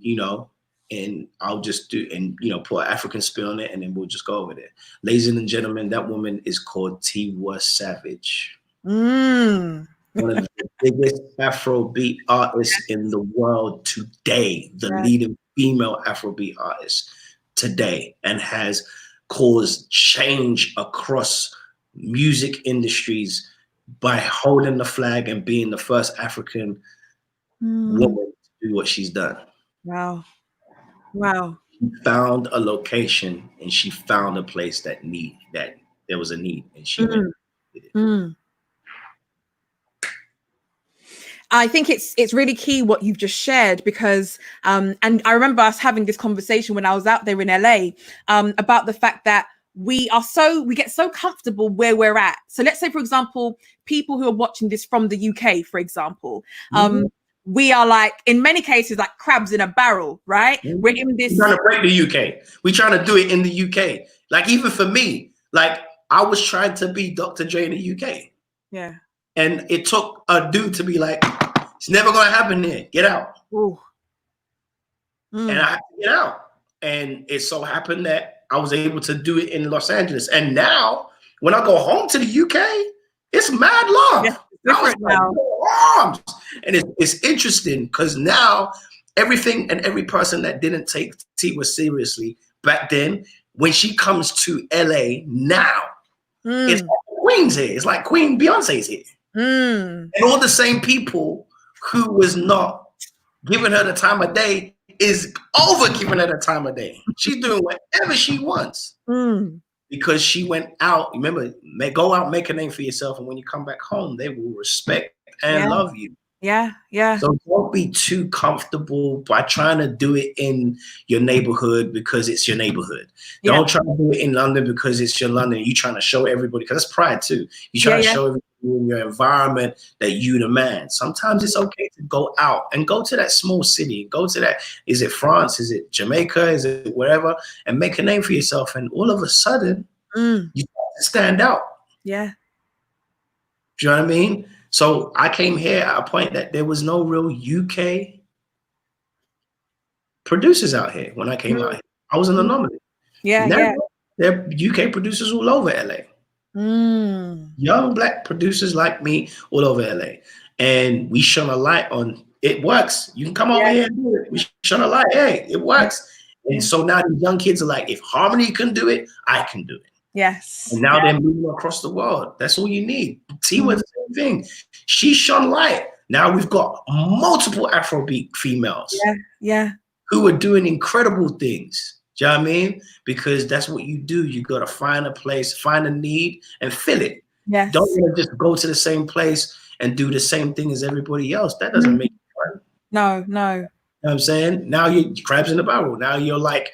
and I'll just do, and, put an African spin on it. And then we'll just go over there. Ladies and gentlemen, that woman is called Tiwa Savage. One of the biggest Afrobeat artists in the world today, the leading female Afrobeat artist today, and has caused change across music industries by holding the flag and being the first African woman to do what she's done. Wow. She found a location and she found a place that there was a need, and she went and did it. I think it's really key what you've just shared, because and I remember us having this conversation when I was out there in LA about the fact that we get so comfortable where we're at. So let's say, for example, people who are watching this from the UK, for example, we are like, in many cases, like crabs in a barrel, right? We're in this. We're trying to break the UK. We're trying to do it in the UK. Like, even for me, like, I was trying to be Dr. Dre in the UK. Yeah. And it took a dude to be like, it's never going to happen here. Get out. And I had to get out. And it so happened that I was able to do it in Los Angeles. And now, when I go home to the UK, it's mad love. Yeah, different now. Arms. And it's interesting because now everything and every person that didn't take Tiwa seriously back then, when she comes to LA now, It's like Queen's here. It's like Queen Beyonce's here. And all the same people who was not giving her the time of day is over giving her the time of day. She's doing whatever she wants because she went out. Remember, go out, make a name for yourself, and when you come back home, they will respect and love you. Yeah, yeah. So don't be too comfortable by trying to do it in your neighborhood because it's your neighborhood. Yeah. Don't try to do it in London because it's your London. You trying to show everybody, because that's pride too. You trying to show everybody in your environment that you the man. Sometimes it's okay to go out and go to that small city. Go to that, is it France? Is it Jamaica? Is it wherever? And make a name for yourself. And all of a sudden, you stand out. Yeah. Do you know what I mean? So I came here at a point that there was no real UK producers out here when I came out here. I was an anomaly. Yeah, now, there are UK producers all over LA. Young Black producers like me all over LA. And we shone a light on, it works. You can come over here and do it. We shone a light, hey, it works. And so now the young kids are like, if Harmony can do it, I can do it. Yes. And now they're moving across the world. That's all you need. T was the same thing. She shone light. Now we've got multiple Afrobeat females. Who are doing incredible things. Do you know what I mean? Because that's what you do. You got to find a place, find a need, and fill it. Yes. Don't just go to the same place and do the same thing as everybody else. That doesn't make it fun. No. You know what I'm saying? Now you're crabs in the barrel. Now you're like,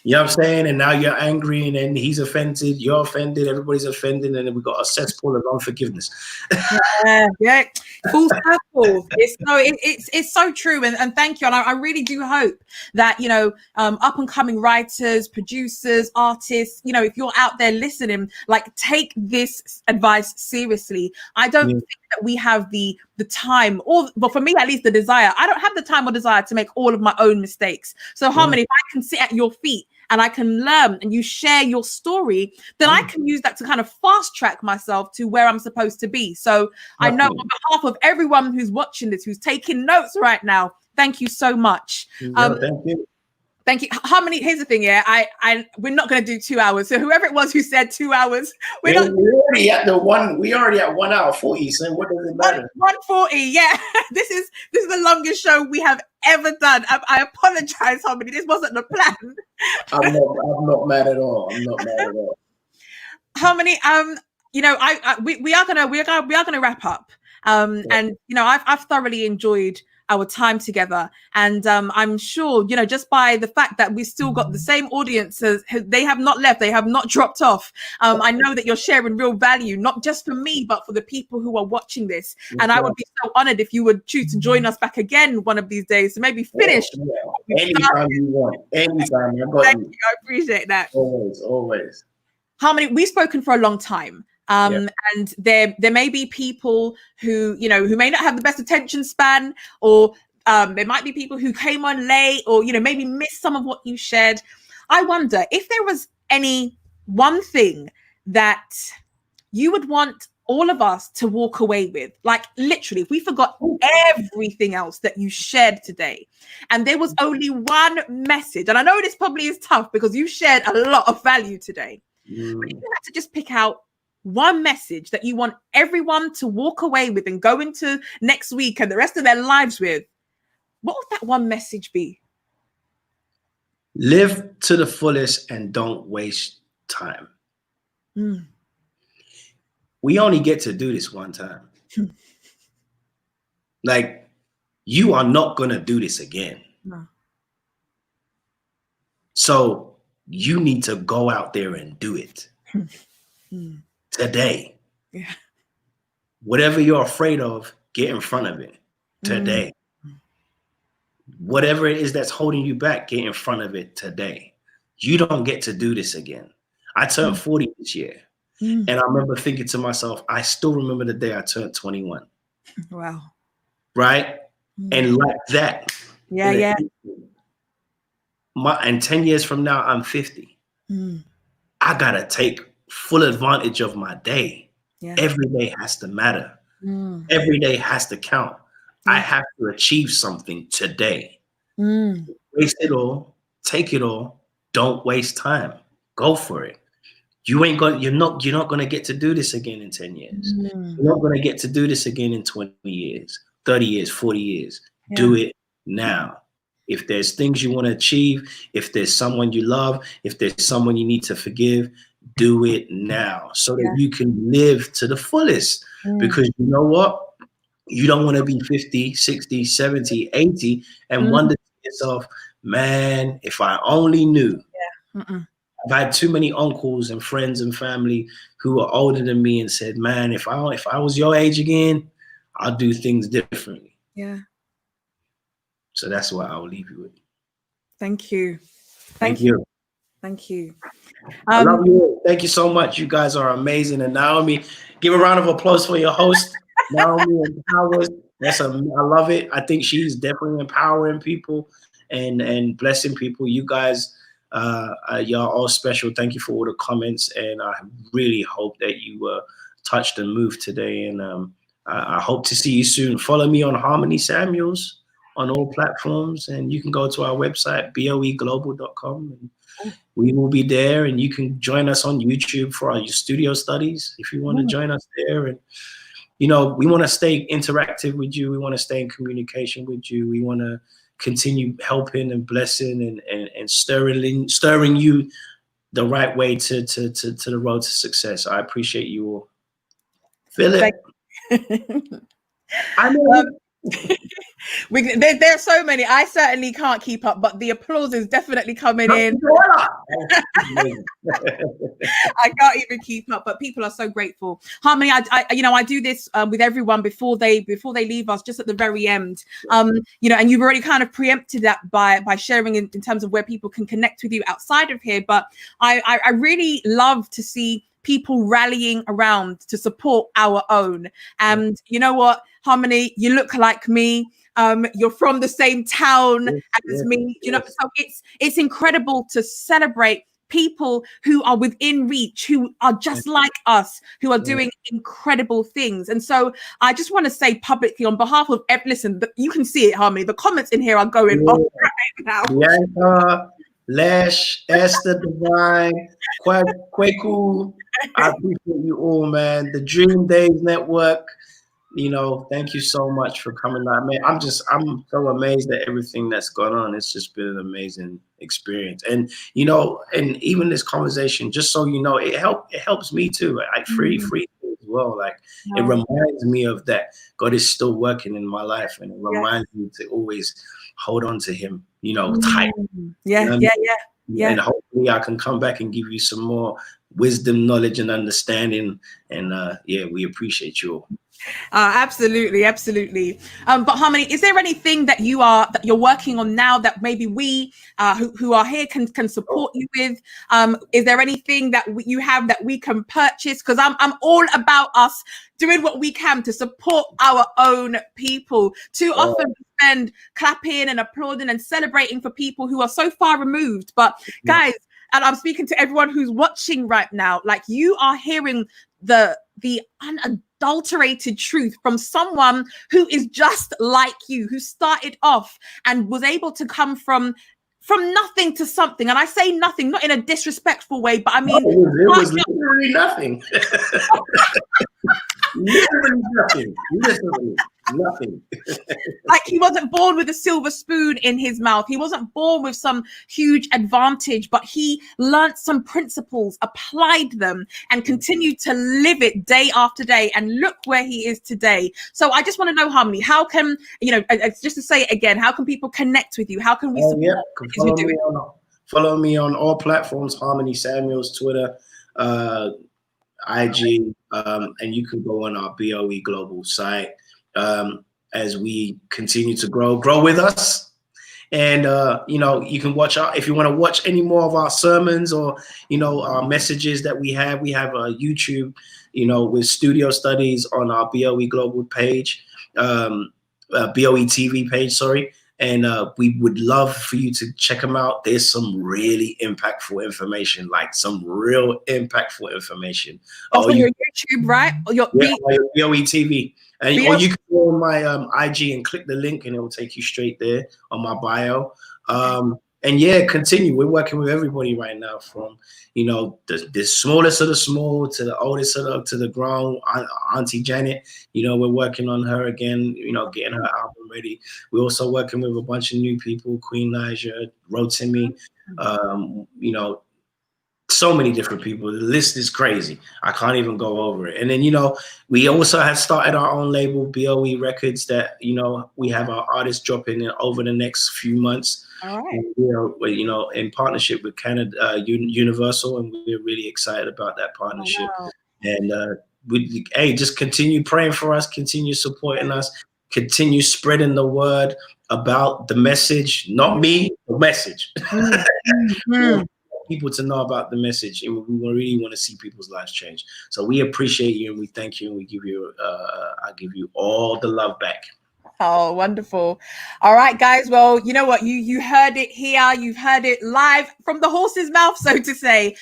you know what I'm saying? And now you're angry, and then he's offended, you're offended, everybody's offended, and then we've got a cesspool of unforgiveness. Yeah. Full circle. It's so true. And thank you. And I really do hope that, you know, up and coming writers, producers, artists, you know, if you're out there listening, like, take this advice seriously. I don't think that we have the time, or, well, for me at least, the desire. I don't have the time or desire to make all of my own mistakes. So Harmony, if I can sit at your feet and I can learn and you share your story, then I can use that to kind of fast track myself to where I'm supposed to be. So I know on behalf of everyone who's watching this, who's taking notes right now, thank you so much. Thank you. Thank you. Harmony, here's the thing, we're not going to do 2 hours. So whoever it was who said 2 hours, we're already at 1 hour 40. So what does it matter? 140. Yeah. This is the longest show we have ever done. I apologize, Harmony. This wasn't the plan. I'm not mad at all. Harmony, you know, we are gonna wrap up. And you know, I've thoroughly enjoyed our time together, and I'm sure, you know, just by the fact that we still got the same audiences, they have not left, they have not dropped off. I know that you're sharing real value, not just for me, but for the people who are watching this. And I would be so honored if you would choose to join us back again one of these days to maybe finish. Anytime you want. Anytime. Thank you. I appreciate that. Always. Harmony, we've spoken for a long time. And there may be people who, you know, who may not have the best attention span, or there might be people who came on late, or, you know, maybe missed some of what you shared. I wonder if there was any one thing that you would want all of us to walk away with, like literally, if we forgot everything else that you shared today, and there was only one message, and I know this probably is tough because you shared a lot of value today, but if you had to just pick out one message that you want everyone to walk away with and go into next week and the rest of their lives with, what would that one message be? Live to the fullest and don't waste time. We only get to do this one time. Like, you are not going to do this again. No. So you need to go out there and do it. Today. Yeah. Whatever you're afraid of, get in front of it today. Whatever it is that's holding you back, get in front of it today. You don't get to do this again. I turned 40 this year. And I remember thinking to myself, I still remember the day I turned 21. Wow. Right? And like that. Yeah. And 10 years from now, I'm 50. I got to take full advantage of my day. Every day has to matter. Every day has to count. I have to achieve something today. Waste it all, take it all. Don't waste time. Go for it. you're not gonna get to do this again in 10 years. Mm. You're not gonna get to do this again in 20 years, 30 years, 40 years. Yeah. Do it now. If there's things you want to achieve, if there's someone you love, if there's someone you need to forgive, do it now so that you can live to the fullest. Because you know what? You don't want to be 50, 60, 70, 80 and wonder to yourself, man, if I only knew. I've had too many uncles and friends and family who are older than me and said, man, if I was your age again, I'll do things differently. Yeah. So that's what I'll leave you with. Thank you. Thank you. Thank you. I love you. Thank you so much. You guys are amazing. And Naomi, give a round of applause for your host, Naomi Empowers. I love it. I think she's definitely empowering people and blessing people. You guys, y'all all special. Thank you for all the comments. And I really hope that you were touched and moved today. And I hope to see you soon. Follow me on Harmony Samuels on all platforms. And you can go to our website, boeglobal.com. And we will be there. And you can join us on YouTube for our studio studies if you want to join us there. And we want to stay interactive with you. We want to stay in communication with you. We want to continue helping and blessing and stirring you the right way to the road to success. I appreciate you all. Philip. I know. There's so many. I certainly can't keep up, but the applause is definitely coming in. I can't even keep up, but people are so grateful. Harmony, I do this with everyone before they leave us, just at the very end. And you've already kind of preempted that by sharing in terms of where people can connect with you outside of here. But I really love to see people rallying around to support our own. And you know what, Harmony, you look like me. You're from the same town as me. So it's incredible to celebrate people who are within reach, who are just like us, who are doing incredible things. And so I just want to say publicly on behalf of listen, you can see it, Harmony. The comments in here are going off right now. Bianca, Lesh, Esther Divine, Kweku, I appreciate you all, man. The Dream Days Network, thank you so much for coming out, man. I'm so amazed at everything that's gone on. It's just been an amazing experience. And, and even this conversation, just so you know, it helps me too. Like free as well. Like it reminds me of that. God is still working in my life, and it reminds me to always hold on to him, tight. Yeah. And hopefully I can come back and give you some more wisdom, knowledge, and understanding. And we appreciate you all. Absolutely. But Harmony, is there anything that you're working on now that maybe we who are here can support you with? Is there anything that you have that we can purchase? Because I'm all about us doing what we can to support our own people. Too often we spend clapping and applauding and celebrating for people who are so far removed. But guys, and I'm speaking to everyone who's watching right now, like you are hearing the unadulterated truth from someone who is just like you, who started off and was able to come from nothing to something. And I say nothing, not in a disrespectful way, but I mean, it was literally nothing. Literally nothing. Like he wasn't born with a silver spoon in his mouth. He wasn't born with some huge advantage, but he learned some principles, applied them, and continued to live it day after day. And look where he is today. So I just want to know, Harmony, how can, just to say it again, how can people connect with you? How can we support follow me on all platforms, Harmony Samuels, Twitter, IG, and you can go on our BOE Global site as we continue to grow with us. And, you can watch if you want to watch any more of our sermons or, our messages that we have a YouTube, with studio studies on our BOE Global page, BOE TV page, sorry. And we would love for you to check them out. There's some really impactful information, like some real impactful information. On your YouTube, right? Or your BOE TV. And or you can go on my IG and click the link, and it will take you straight there on my bio. and yeah, continue. We're working with everybody right now, from the smallest of the small to the oldest to the grown. Auntie Janet, we're working on her again. Getting her album ready. We're also working with a bunch of new people: Queen Naija, Rotimi. So many different people. The list is crazy. I can't even go over it. And then, we also have started our own label, BOE Records, that, we have our artists dropping in over the next few months. All right. We're, in partnership with Canada, Universal, and we're really excited about that partnership. Oh, wow. And just continue praying for us, continue supporting us, continue spreading the word about the message, not me, the message. People to know about the message, and we really want to see people's lives change. So we appreciate you, and we thank you, and we give you I give you all the love back. Oh, wonderful. All right, guys. Well, you know what? You heard it here. You've heard it live from the horse's mouth, so to say.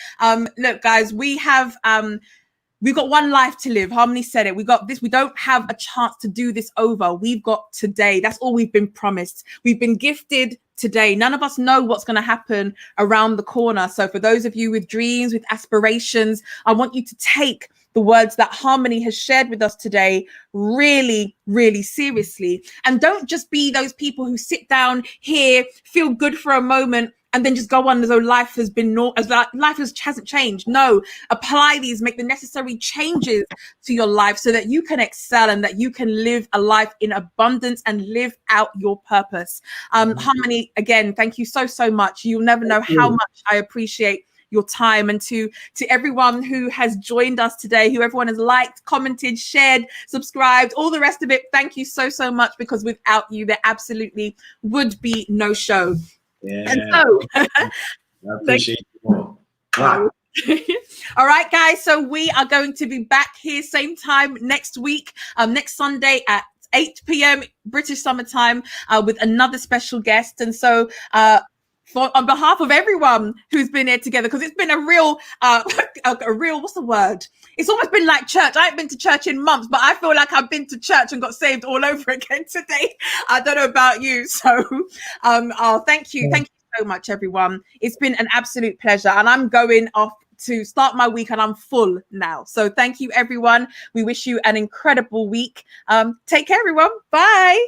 Look, guys, we've got one life to live. Harmony said it. We got this. We don't have a chance to do this over. We've got today. That's all we've been promised. We've been gifted today. None of us know what's going to happen around the corner. So for those of you with dreams, with aspirations, I want you to take the words that Harmony has shared with us today really, really seriously. And don't just be those people who sit down here, feel good for a moment, and then just go on as though life has been hasn't changed. No, apply these, make the necessary changes to your life so that you can excel and that you can live a life in abundance and live out your purpose. Harmony, again, thank you so, so much. You'll never know how much I appreciate your time. And to everyone who has joined us today, who everyone has liked, commented, shared, subscribed, all the rest of it, thank you so, so much, because without you, there absolutely would be no show. Yeah. And so, I appreciate you all. Wow. All right, guys. So we are going to be back here same time next week, next Sunday at 8 p.m. British Summer Time, with another special guest. And so, on behalf of everyone who's been here together, because it's been a real, what's the word? It's almost been like church. I haven't been to church in months, but I feel like I've been to church and got saved all over again today. I don't know about you. So, thank you. Thank you so much, everyone. It's been an absolute pleasure. And I'm going off to start my week and I'm full now. So thank you, everyone. We wish you an incredible week. Take care, everyone. Bye.